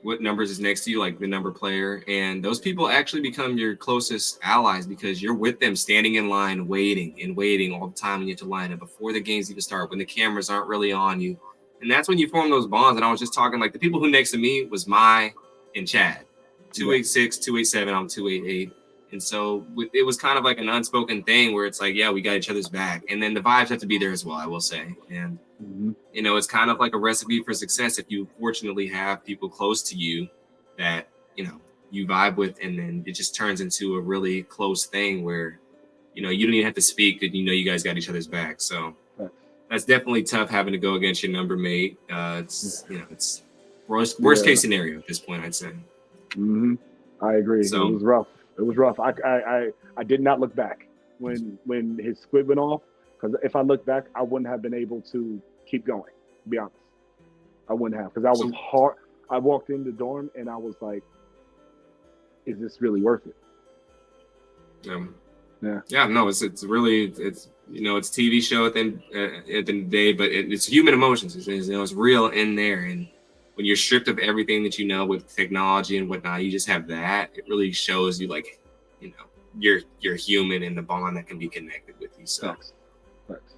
what numbers is next to you, like the number player. And those people actually become your closest allies because you're with them standing in line, waiting all the time when you have to line up before the games even start, when the cameras aren't really on you. And that's when you form those bonds. And I was just talking, like, the people who next to me was Mai and Chad, 286, 287, I'm 288. And so it was kind of like an unspoken thing where it's like, yeah, we got each other's back. And then the vibes have to be there as well, I will say. And it's kind of like a recipe for success if you fortunately have people close to you that, you vibe with, and then it just turns into a really close thing where, you don't even have to speak, and you guys got each other's back. So that's definitely tough having to go against your number mate. It's worst case scenario at this point, I'd say. I agree. So, it was rough. I did not look back when his squid went off, because if I looked back, I wouldn't have been able to keep going, to be honest. I wouldn't have, because I was hard. I walked in the dorm and I was like, is this really worth it? Yeah, no, it's really, it's TV show at the end of the day, but it's human emotions. It's real in there. And when you're stripped of everything that with technology and whatnot, you just have that. It really shows you, like, you're human and the bond that can be connected with you. So,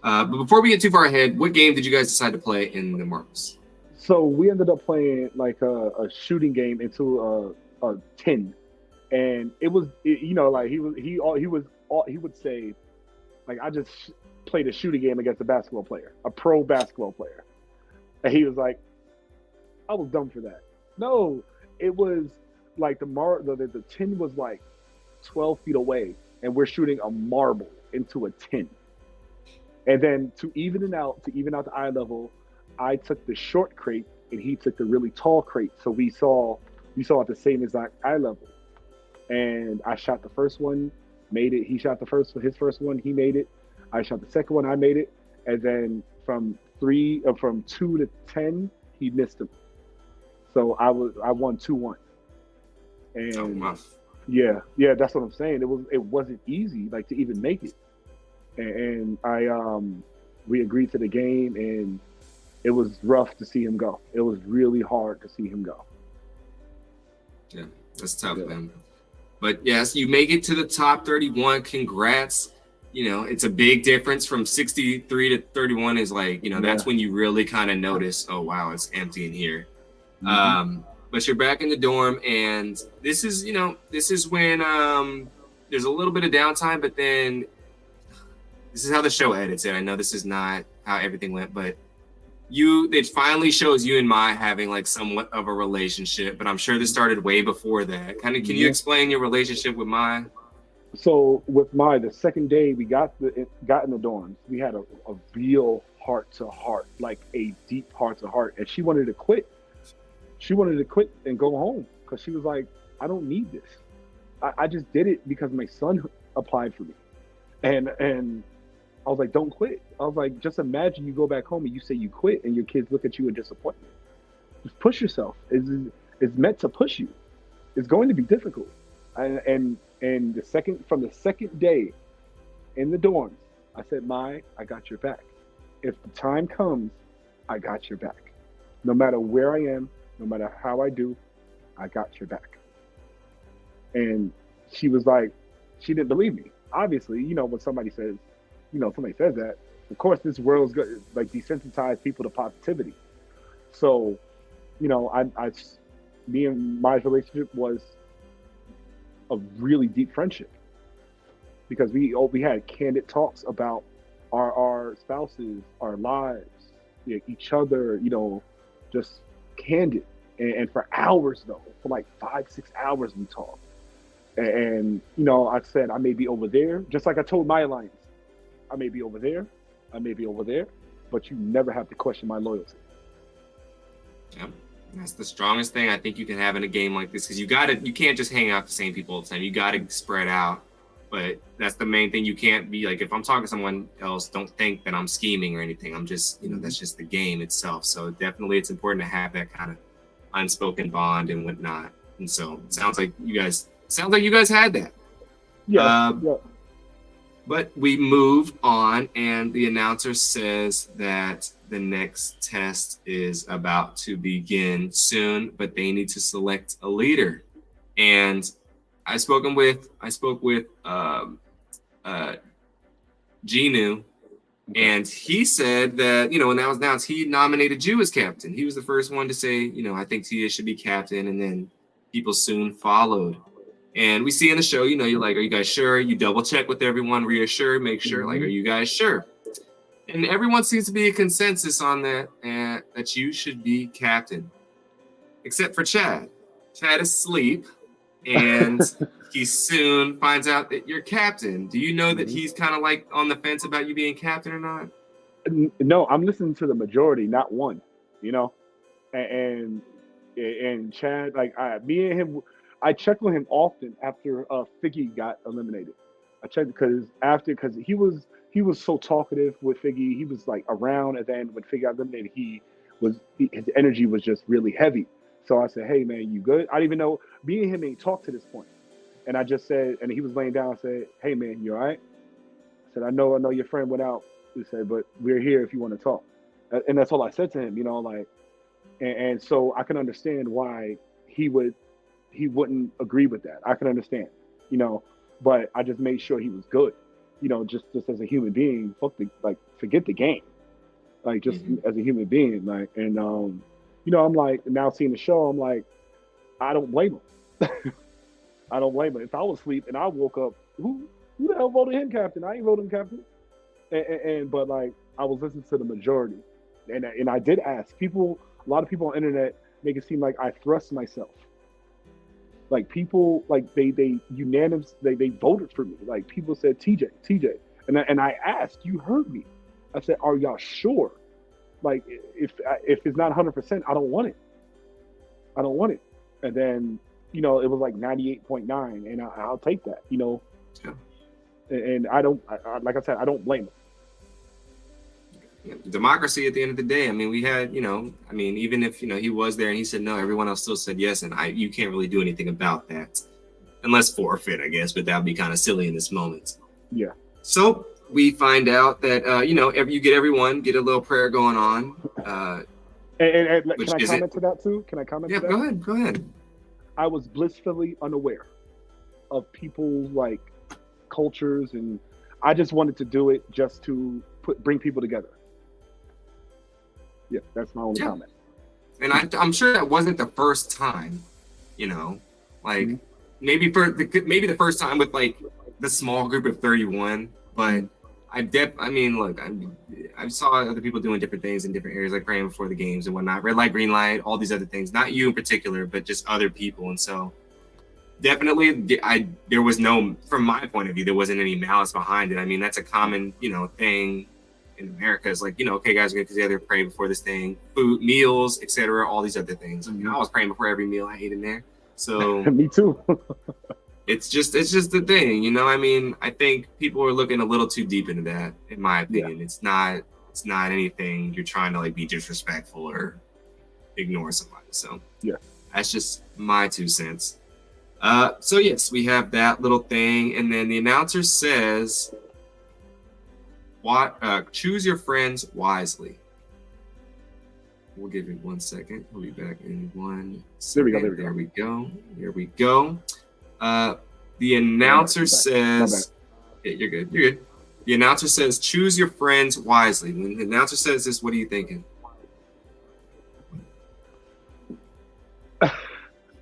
but before we get too far ahead, what game did you guys decide to play in the marbles? So we ended up playing like a shooting game into a tin, and it was like he would say, like, I just played a shooting game against a pro basketball player, and he was like, I was dumb for that. No, it was like the tin was like 12 feet away, and we're shooting a marble into a tin. And then to even out the eye level, I took the short crate and he took the really tall crate. So we saw at the same exact eye level. And I shot the first one, made it. He shot his first one, he made it. I shot the second one, I made it. And then from 2 to 10, he missed him. So I won 2-1. Oh, And wow. yeah, that's what I'm saying. It wasn't easy like to even make it. And I we agreed to the game, and it was rough to see him go. It was really hard to see him go. Yeah, that's tough, Yeah. man. But yes, you make it to the top 31. Congrats. You know, it's a big difference from 63 to 31 is like, you know, that's Yeah. when you really kind of notice, oh, wow, it's empty in here. Hmm. But you're back in the dorm, and this is, you know, this is when there's a little bit of downtime, but then this is how the show edits it. I know this is not how everything went, but it finally shows you and Mai having like somewhat of a relationship, but I'm sure this started way before that. Can you Yeah. explain your relationship with Mai? So with the second day we got in the dorms, we had a real heart to heart, like a deep heart to heart, and she wanted to quit. She wanted to quit and go home because she was like, I don't need this. I just did it because my son applied for me, and I was like, don't quit. I was like, just imagine you go back home and you say you quit, and your kids look at you in disappointment. Just push yourself. It's meant to push you. It's going to be difficult, and the second day in the dorms, I said, I got your back. If the time comes, I got your back. No matter where I am, no matter how I do, I got your back. And she was like, she didn't believe me. Obviously, when somebody says that, of course, this world's good, like desensitize people to positivity. So, me and my relationship was a really deep friendship because we had candid talks about our spouses, our lives, each other, just candid. And for hours though, for like 5-6 hours we talked. And I said I may be over there, just like I told my alliance, I may be over there, I may be over there, but you never have to question my loyalty. Yeah, that's the strongest thing I think you can have in a game like this because you can't just hang out with the same people all the time. You got to spread out. But that's the main thing. You can't be like, if I'm talking to someone else, don't think that I'm scheming or anything. I'm just, that's just the game itself. So definitely it's important to have that kind of unspoken bond and whatnot. And so it sounds like you guys had that. Yeah, yeah. But we moved on, and the announcer says that the next test is about to begin soon, but they need to select a leader. And I spoke with Genu, and he said that, when that was announced, he nominated you as captain. He was the first one to say, I think Tia should be captain, and then people soon followed. And we see in the show, you're like, are you guys sure? You double check with everyone, reassure, make sure, like, are you guys sure? And everyone seems to be a consensus on that, that you should be captain, except for Chad. Chad is asleep, and he soon finds out that you're captain. Do you know that he's kind of like on the fence about you being captain or not? No, I'm listening to the majority, not one. And Chad, like me and him, I checked with him often after Figgy got eliminated. I checked because he was so talkative with Figgy. He was like around, and then when Figgy got eliminated, his energy was just really heavy. So I said, "Hey man, you good?" I didn't even know me and him ain't talked to this point. And I just said, and he was laying down. I said, "Hey man, you all right?" I said, I know your friend went out." He said, "But we're here if you want to talk." And that's all I said to him. And so I can understand why he wouldn't agree with that. I can understand, but I just made sure he was good, just as a human being. Forget the game, like just as a human being, like. And I'm like, now seeing the show, I'm like, I don't blame him. I don't blame him. If I was asleep and I woke up, who the hell voted him captain? I ain't voted him captain. But like I was listening to the majority, and I did ask people. A lot of people on the internet make it seem like I thrust myself. Like people, like they unanimous, they voted for me. Like people said TJ, and I asked, you heard me. I said, are y'all sure? Like if it's not 100%, I don't want it. I don't want it. And then it was like 98.9, and I'll take that. Yeah. And I don't, like I said, I don't blame him. democracy at the end of the day. I mean, we had, I mean, even if, he was there and he said no, everyone else still said yes. And you can't really do anything about that unless forfeit, I guess, but that would be kind of silly in this moment. Yeah. So we find out that, you get everyone, get a little prayer going on. And can I comment to that too? Can I comment to that? Yeah, go ahead. I was blissfully unaware of people's like cultures, and I just wanted to do it just to bring people together. Yeah, that's my only comment. And I'm sure that wasn't the first time, like maybe the first time with like the small group of 31, but I saw other people doing different things in different areas, like praying before the games and whatnot, red light, green light, all these other things. Not you in particular, but just other people. And so definitely, there was no, from my point of view, there wasn't any malice behind it. I mean, that's a common, thing in America. Is like, okay, guys, we're gonna get together, pray before this thing, food, meals, etc., all these other things. I was praying before every meal I ate in there. So me too. it's just the thing, I mean, I think people are looking a little too deep into that, in my opinion. Yeah. It's not anything you're trying to like be disrespectful or ignore somebody. So yeah, that's just my 2 cents. So yes, we have that little thing, and then the announcer says, choose your friends wisely. We'll give it 1 second. We'll be back in 1 second. There we go. The announcer says, yeah, you're good. The announcer says, choose your friends wisely. When the announcer says this, what are you thinking?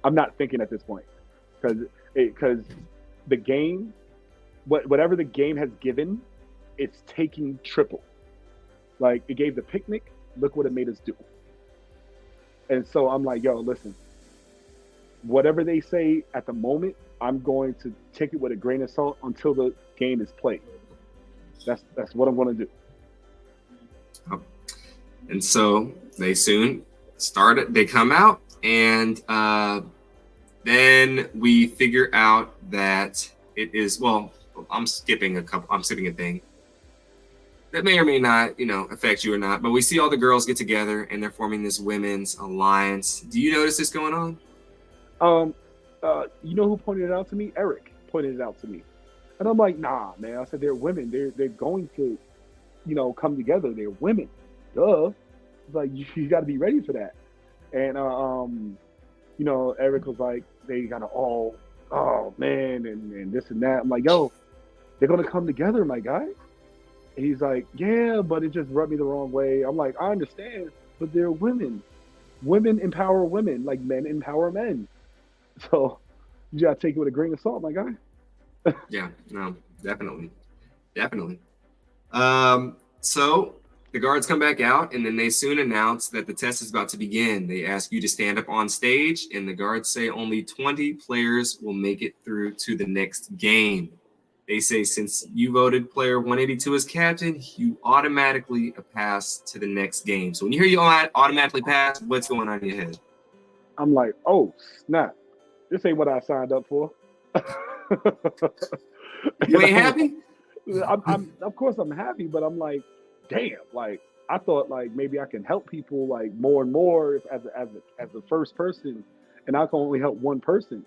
I'm not thinking at this point, because the game, whatever the game has given, it's taking triple. Like, it gave the picnic, look what it made us do. And so I'm like, yo, listen, whatever they say at the moment, I'm going to take it with a grain of salt until the game is played. That's what I'm going to do. Oh. And so they soon started, they come out, and then we figure out that it is, well, I'm skipping a thing that may or may not, affect you or not. But we see all the girls get together and they're forming this women's alliance. Do you notice this going on? You know who pointed it out to me? Eric pointed it out to me. And I'm like, nah, man. I said, they're women. They're going to, come together. They're women. Duh. It's like, you got to be ready for that. And, Eric was like, they got to all, oh, man, and this and that. I'm like, yo, they're going to come together, my guy. And he's like, yeah, but it just rubbed me the wrong way. I'm like, I understand, but they're women. Women empower women, like men empower men. So you got to take it with a grain of salt, my guy. Yeah, no, definitely. So the guards come back out, and then they soon announce that the test is about to begin. They ask you to stand up on stage, and the guards say only 20 players will make it through to the next game. They say, since you voted player 182 as captain, you automatically pass to the next game. So when you hear you automatically pass, what's going on in your head? I'm like, oh, snap. This ain't what I signed up for. You ain't happy? I'm of course I'm happy, but I'm like, damn, like I thought like maybe I can help people like more and more as the first person, and I can only help one person.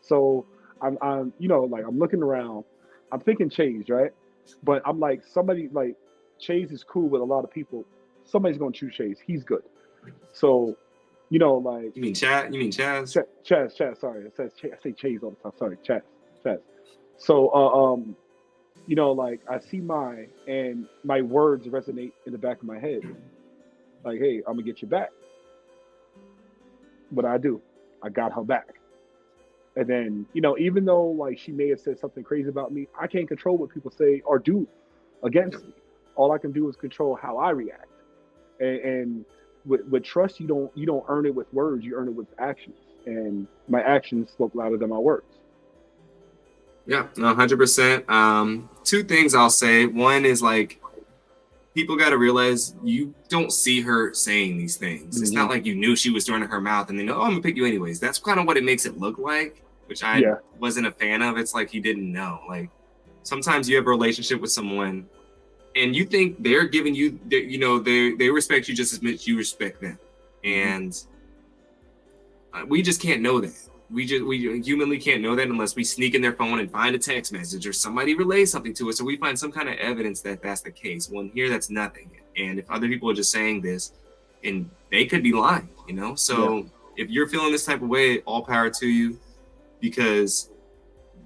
So I'm I'm looking around, I'm thinking Chase, right? But I'm like, somebody like Chase is cool with a lot of people. Somebody's gonna choose Chase. He's good. So like, you mean Chaz? Chaz. Sorry, I say Chase all the time. Sorry, Chaz. So like I see and my words resonate in the back of my head. Like, hey, I'm gonna get you back. What I do, I got her back. And then even though like she may have said something crazy about me, I can't control what people say or do against me. All I can do is control how I react. And with trust, you don't earn it with words, you earn it with actions. And my actions spoke louder than my words. Yeah, 100%. 2 things I'll say. One is like, people got to realize you don't see her saying these things. Mm-hmm. It's not like you knew she was throwing her mouth and then, oh, I'm gonna pick you anyways. That's kind of what it makes it look like, which I wasn't a fan of. It's like he didn't know. Like, sometimes you have a relationship with someone and you think they're giving you, you know, they respect you just as much as you respect them, and we just can't know that. We humanly can't know that unless we sneak in their phone and find a text message or somebody relays something to us, or we find some kind of evidence that that's the case. Well, here that's nothing. And if other people are just saying this, and they could be lying, you know. So if you're feeling this type of way, all power to you, because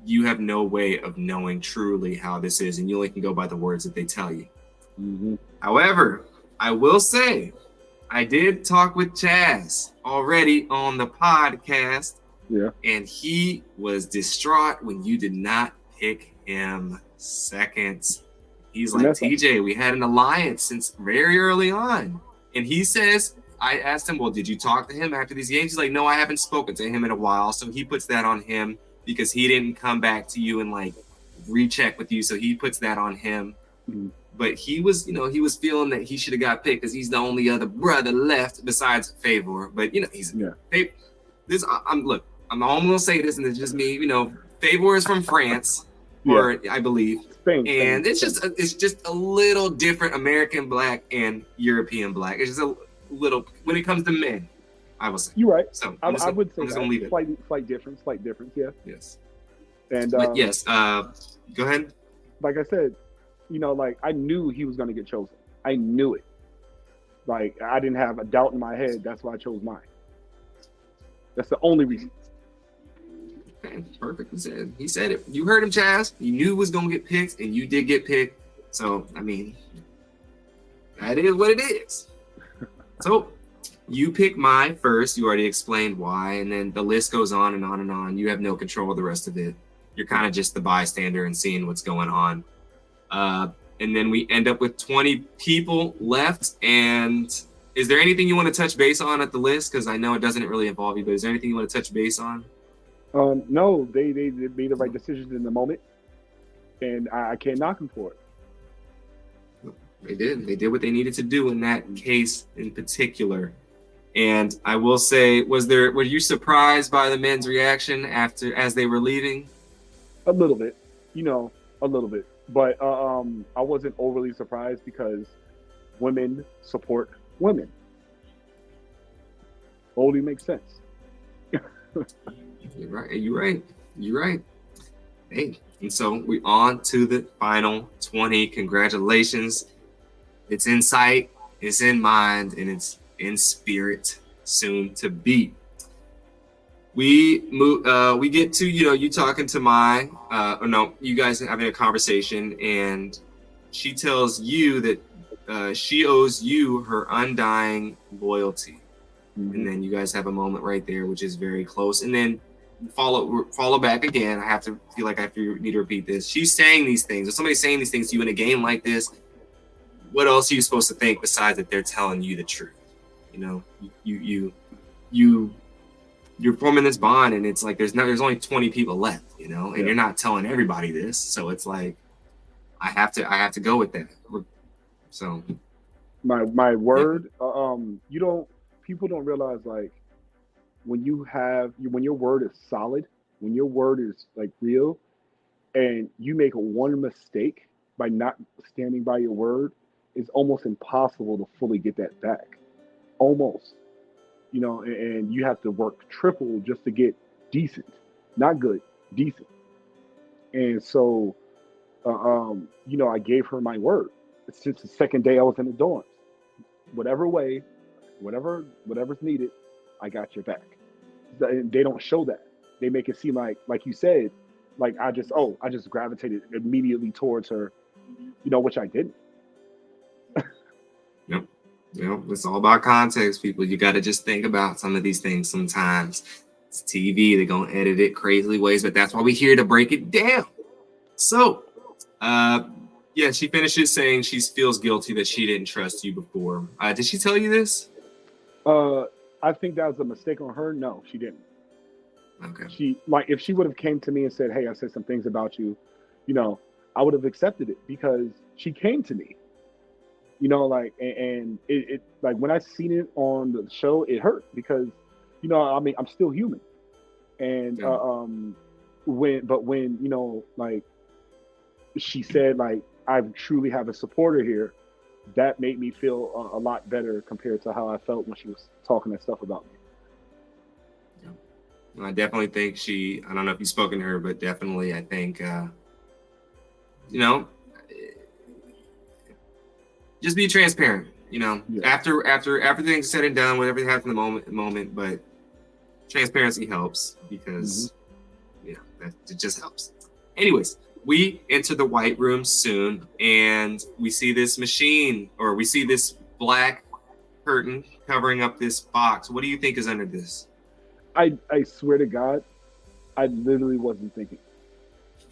you have no way of knowing truly how this is, and you only can go by the words that they tell you. However, I will say, I did talk with Chaz already on the podcast. Yeah. And he was distraught when you did not pick him second. He's like, TJ, we had an alliance since very early on. And he says, I asked him, well, did you talk to him after these games? He's like, no, I haven't spoken to him in a while. So he puts that on him because he didn't come back to you and like recheck with you. So he puts that on him. But he was, you know, he was feeling that he should have got picked because he's the only other brother left besides Favor. But, you know, he's I'm only gonna say this, and it's just me. You know, Favor is from France, or I believe, Spain, and it's just a little different American black and European black. It's just a little when it comes to men. I will say you're right. So I would say that. Slight difference. Yeah. Yes. And but yes. Go ahead. Like I said, you know, like I knew he was gonna get chosen. I knew it. Like I didn't have a doubt in my head. That's why I chose mine. That's the only reason. Okay, perfect. He said it. You heard him, Chaz. You knew it was gonna get picked, and you did get picked. So I mean, that is what it is. So you pick mine first. You already explained why, and then the list goes on and on and on. You have no control of the rest of it. You're kind of just the bystander and seeing what's going on. And then we end up with 20 people left. And is there anything you want to touch base on at the list? Because I know it doesn't really involve you, but is there anything you want to touch base on? No, they made the right decisions in the moment, and I can't knock them for it. They did. They did what they needed to do in that case in particular. And I will say, were you surprised by the men's reaction as they were leaving? A little bit, a little bit. But I wasn't overly surprised because women support women. Only makes sense. You're right. Hey, and so we're on to the final 20. Congratulations. It's in sight, it's in mind, and it's in spirit soon to be. We get to, you talking to you guys having a conversation, and she tells you that she owes you her undying loyalty. And then you guys have a moment right there, which is very close. And then follow back again. I feel like I need to repeat this. She's saying these things. If somebody's saying these things to you in a game like this, what else are you supposed to think besides that they're telling you the truth? You're forming this bond, and it's like there's only 20 people left, and you're not telling everybody this. So it's like I have to go with that. So my word, people don't realize, like, when your word is solid, when your word is like real, and you make one mistake by not standing by your word, it's almost impossible to fully get that back. Almost. And you have to work triple just to get decent. Not good, decent. And so, I gave her my word. Since the second day I was in the dorms. Whatever's needed, I got your back. They don't show that. They make it seem like you said, like I just gravitated immediately towards her, which I didn't. Yep. It's all about context, people. You got to just think about some of these things sometimes. It's TV. They're going to edit it crazy ways, but that's why we're here to break it down. So, she finishes saying she feels guilty that she didn't trust you before. Did she tell you this? I think that was a mistake on her. No, she didn't. Okay. If she would have came to me and said, "Hey, I said some things about you," I would have accepted it because she came to me. And it when I seen it on the show, it hurt because, I'm still human. And when she said, like, I truly have a supporter here. That made me feel a lot better compared to how I felt when she was talking that stuff about me. I definitely think I don't know if you've spoken to her, but definitely I think, you know, just be transparent, you know, after everything's said and done, whatever happens in the moment, but transparency helps because, it just helps. Anyways, we enter the white room soon and we see this machine, or we see this black curtain covering up this box. What do you think is under this? I swear to God, I literally wasn't thinking.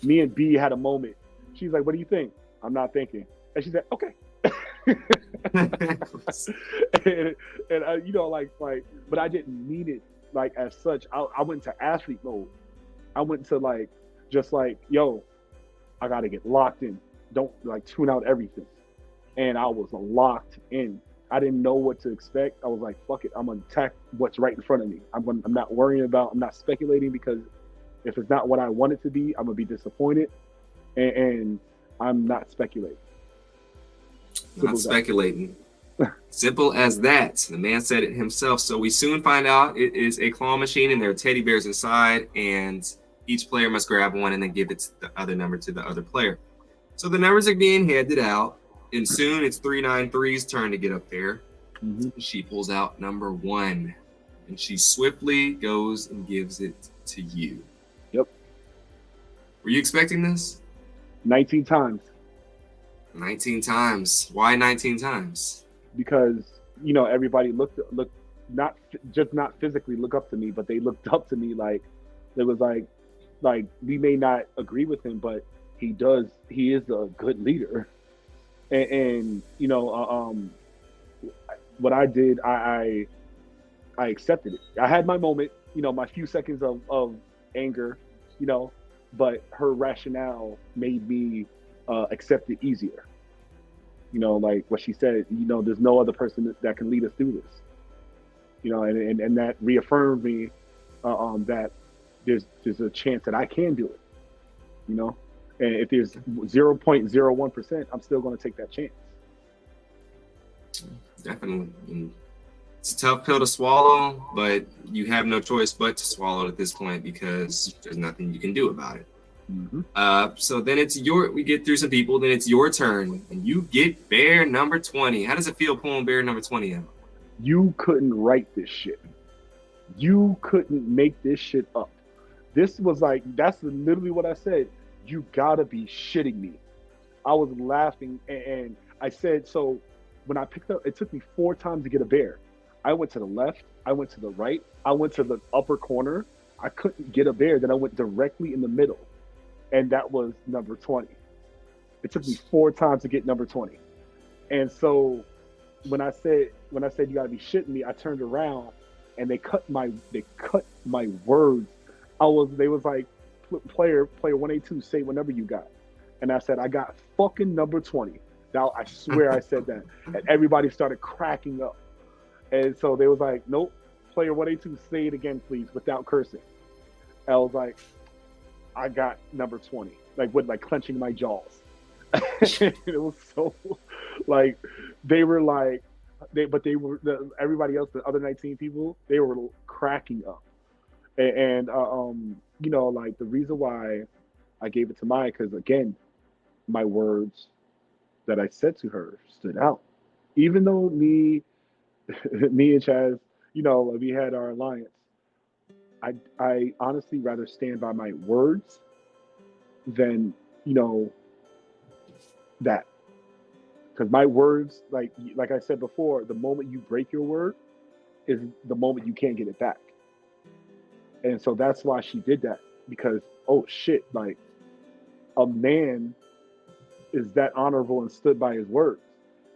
Me and B had a moment. She's like, "What do you think?" I'm not thinking, and she said, "Okay." and I, but I didn't mean it like as such. I went to athlete mode. I went to yo, I gotta get locked in. Don't tune out everything. And I was locked in. I didn't know what to expect. I was like, fuck it. I'm gonna attack what's right in front of me. I'm not worrying about. I'm not speculating, because if it's not what I want it to be, I'm gonna be disappointed. And I'm not speculating. Not speculating. Simple as that. The man said it himself. So we soon find out it is a claw machine and there are teddy bears inside, and each player must grab one and then give it the other number to the other player. So the numbers are being handed out, and soon it's 393's turn to get up there. Mm-hmm. She pulls out number 1, and she swiftly goes and gives it to you. Yep. Were you expecting this? 19 times. 19 times. Why 19 times? Because, everybody looked not physically look up to me, but they looked up to me like it was like we may not agree with him, but he is a good leader. And what I did, I accepted it. I had my moment, my few seconds of anger, but her rationale made me accept it easier. Like what she said, there's no other person that can lead us through this. And that reaffirmed me that there's a chance that I can do it. And if there's 0.01%, I'm still going to take that chance. Definitely. And it's a tough pill to swallow, but you have no choice but to swallow it at this point because there's nothing you can do about it. Mm-hmm. So then we get through some people, then it's your turn, and you get bear number 20. How does it feel pulling bear number 20 out? You couldn't write this shit. You couldn't make this shit up. This was that's literally what I said. You gotta be shitting me. I was laughing, and I said, so when I picked up, it took me 4 times to get a bear. I went to the left, I went to the right, I went to the upper corner. I couldn't get a bear. Then I went directly in the middle, and that was number 20. It took me 4 times to get number 20. And so when I said you gotta be shitting me, I turned around and they cut my words. They was like, player 182, say what number you got. And I said, I got fucking number 20. Now I swear I said that. And everybody started cracking up. And so they was like, nope, player 182, say it again, please, without cursing. And I was like, I got number 20, with clenching my jaws. It was so everybody else, the other 19 people, they were cracking up. And the reason why I gave it to Maya, because again, my words that I said to her stood out. Even though me and Chaz, we had our alliance, I honestly rather stand by my words than, that. Because my words, like I said before, the moment you break your word is the moment you can't get it back. And so that's why she did that, because, oh shit, a man is that honorable and stood by his words.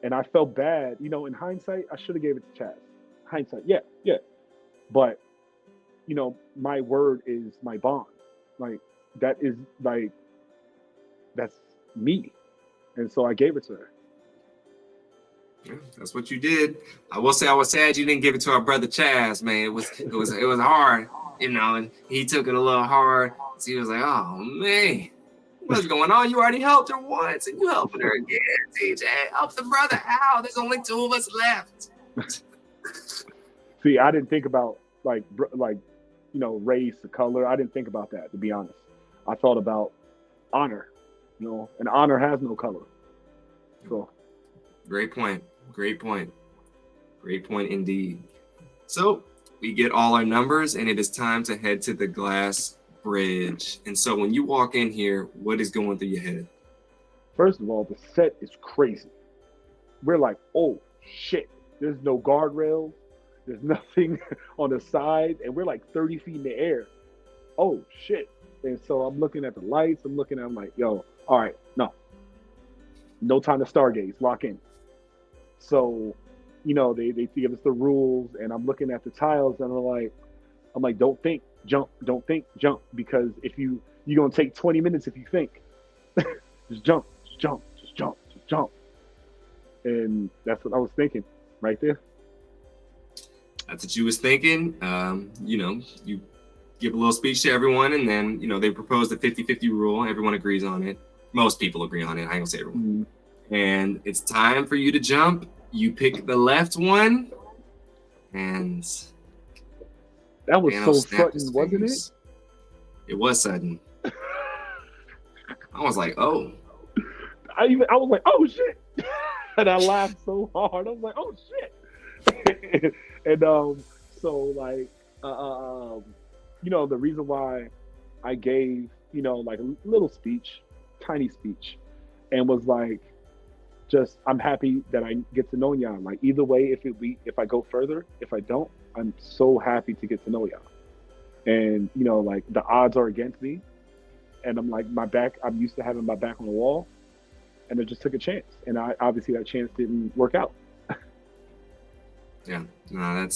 And I felt bad, in hindsight, I should have gave it to Chaz. Hindsight, yeah. But, my word is my bond. That is that's me. And so I gave it to her. Yeah, that's what you did. I will say I was sad you didn't give it to our brother Chaz, man. It was hard, and he took it a little hard. So he was like, oh man, What's going on? You already helped her once, and you helping her again, TJ. Help the brother out. There's only 2 of us left. See, I didn't think about race, the color. I didn't think about that, to be honest. I thought about honor, and honor has no color. So, great point. Great point. Great point indeed. So we get all our numbers, and it is time to head to the glass bridge. And so when you walk in here, what is going through your head? First of all, the set is crazy. We're like, oh shit, there's no guardrails, there's nothing on the side, and we're like 30 feet in the air. Oh shit. And so I'm looking at the lights, I'm like, yo, all right, no time to stargaze, lock in. So, they give us the rules, and I'm looking at the tiles, and I'm like, don't think, jump, because if you're gonna take 20 minutes if you think. just jump. And that's what I was thinking right there. That's what you was thinking. You give a little speech to everyone, and then, they propose the 50-50 rule. Everyone agrees on it. Most people agree on it. I ain't gonna say everyone. Mm-hmm. And it's time for you to jump. You pick the left one, and that was so sudden, wasn't it? It was sudden. I was like, oh. I was like, oh shit. And I laughed so hard. I was like, oh shit. And so like the reason why I gave, like a little speech, tiny speech, and was like, just I'm happy that I get to know y'all. Like either way, if I go further, if I don't, I'm so happy to get to know y'all. And like the odds are against me, and I'm like I'm used to having my back on the wall, and I just took a chance, and obviously that chance didn't work out. Yeah, no,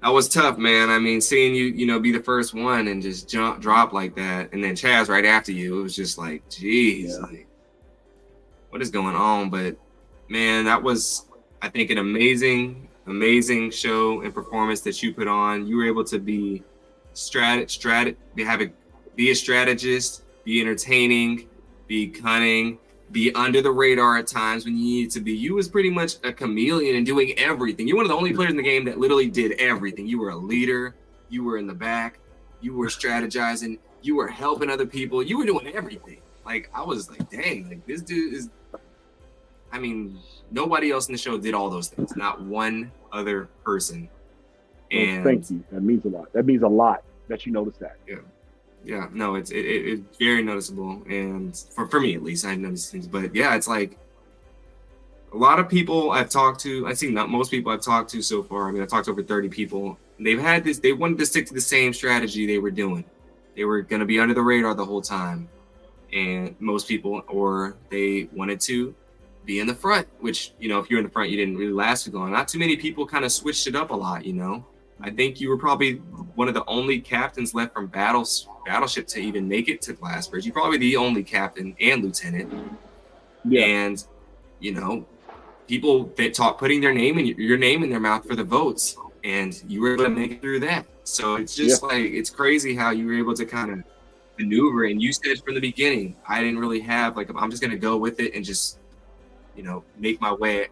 that was tough, man. I mean, seeing you, be the first one and just drop like that, and then Chaz right after you, it was just like, geez, like, what is going on? But man, that was, I think, an amazing show and performance that you put on. You were able to be be a strategist, be entertaining, be cunning, be under the radar at times when you needed to be. You was pretty much a chameleon and doing everything. You're one of the only players in the game that literally did everything. You were a leader. You were in the back. You were strategizing. You were helping other people. You were doing everything. Like, I was like, dang, like this dude is, I mean, nobody else in the show did all those things. Not one other person. And thank you. That means a lot. That means a lot that you noticed that. Yeah. No, it's very noticeable. And for me, at least, I noticed things. But yeah, it's like a lot of people I've talked to, I've seen not most people I've talked to so far. I mean, I've talked to over 30 people. They've had this, they wanted to stick to the same strategy they were doing. They were going to be under the radar the whole time. And most people, or they wanted to be in the front, which, if you're in the front, you didn't really last too long. Not too many people kind of switched it up a lot, I think you were probably one of the only captains left from Battleship to even make it to Glassbridge. You're probably the only captain and lieutenant. Yeah. And, people that putting their name in your name in their mouth for the votes, and you were able to make it through that. So it's just like, it's crazy how you were able to kind of maneuver. And you said from the beginning, I didn't really have I'm just going to go with it and just, make my way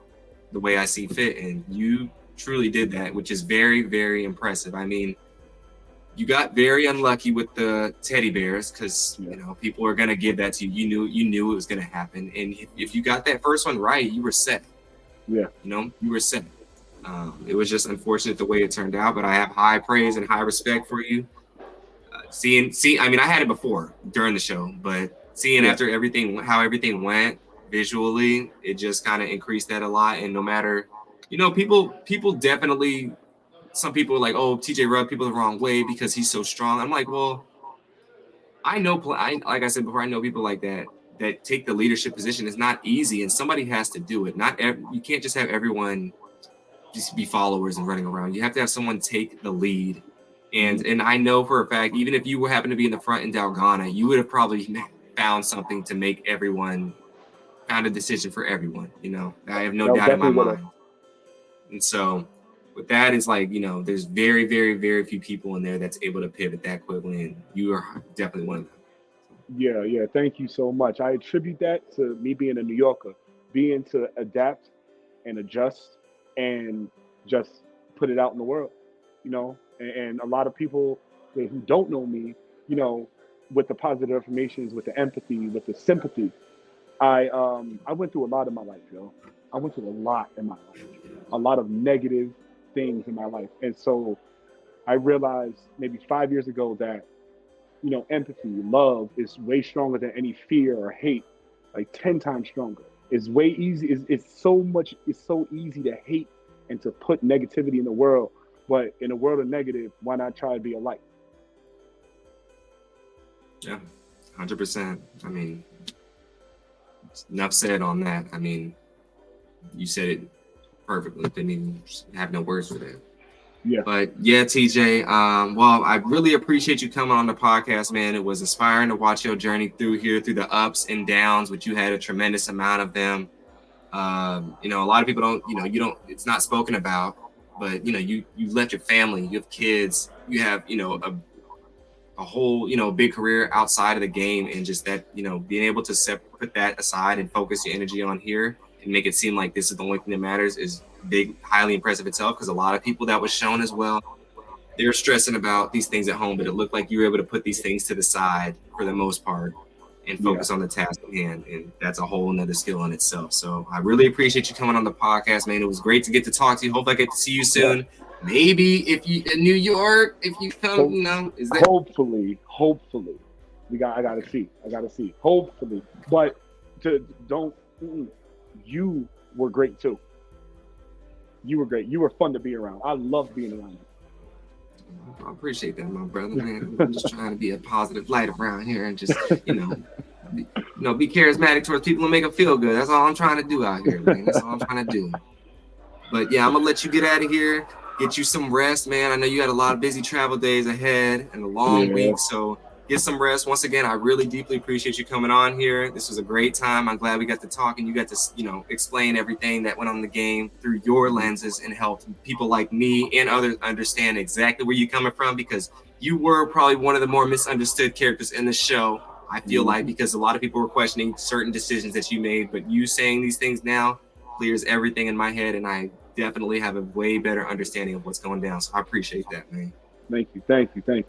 the way I see fit. And you truly did that, which is very, very impressive. I mean, you got very unlucky with the teddy bears because people are gonna give that to you. You knew it was gonna happen, and if you got that first one right, you were set. Yeah, you were set. It was just unfortunate the way it turned out, but I have high praise and high respect for you. I mean, I had it before during the show, but seeing after how everything went visually, it just kind of increased that a lot. And no matter. People definitely, some people are like, oh, TJ rubbed people the wrong way because he's so strong. I'm like, well, I know, like I said before, I know people like that take the leadership position. It's not easy, and somebody has to do it. You can't just have everyone just be followers and running around. You have to have someone take the lead. And I know for a fact, even if you happen to be in the front in Dalgona, you would have probably found something to make everyone, found a decision for everyone. I have no doubt in my mind. And so with that, it's like, there's very, very, very few people in there that's able to pivot that quickly. And you are definitely one of them. Yeah. Thank you so much. I attribute that to me being a New Yorker, being to adapt and adjust and just put it out in the world, and a lot of people who don't know me, you know, with the positive affirmations, with the empathy, with the sympathy, I went through a lot in my life, yo. I went through a lot in my life, a lot of negative things in my life, and so I realized maybe 5 years ago that empathy, love is way stronger than any fear or hate, like 10 times stronger. It's way easy. It's so much. It's so easy to hate and to put negativity in the world. But in a world of negative, why not try to be a light? Yeah, 100%. I mean, enough said on that. I mean, you said it perfectly. Didn't even have no words for that. Yeah. But yeah, TJ, well, I really appreciate you coming on the podcast, man. It was inspiring to watch your journey through here, through the ups and downs, which you had a tremendous amount of them. A lot of people don't, it's not spoken about, but you left your family, you have kids, you have, a whole, big career outside of the game, and just that, being able to put that aside and focus your energy on here and make it seem like this is the only thing that matters is big, highly impressive itself. Because a lot of people that was shown as well, they're stressing about these things at home, but it looked like you were able to put these things to the side for the most part and focus on the task at hand. And that's a whole nother skill in itself. So I really appreciate you coming on the podcast, man. It was great to get to talk to you. Hope I get to see you soon. Yeah. Maybe if you in New York, if you come, is that hopefully I gotta see. Hopefully. But you were great too. You were great. You were fun to be around. I love being around you. I appreciate that, my brother, man. I'm just trying to be a positive light around here and just, be charismatic towards people and make them feel good. That's all I'm trying to do out here, man. That's all I'm trying to do. But yeah, I'm gonna let you get out of here, get you some rest, man. I know you had a lot of busy travel days ahead and a long week, so get some rest. Once again, I really deeply appreciate you coming on here. This was a great time. I'm glad we got to talk and you got to, explain everything that went on in the game through your lenses and help people like me and others understand exactly where you're coming from, because you were probably one of the more misunderstood characters in the show, I feel like, because a lot of people were questioning certain decisions that you made, but you saying these things now clears everything in my head, and I definitely have a way better understanding of what's going down. So I appreciate that, man. Thank you.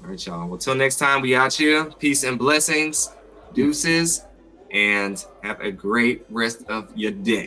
All right, y'all. Well, till next time, we out here. Peace and blessings. Deuces. And have a great rest of your day.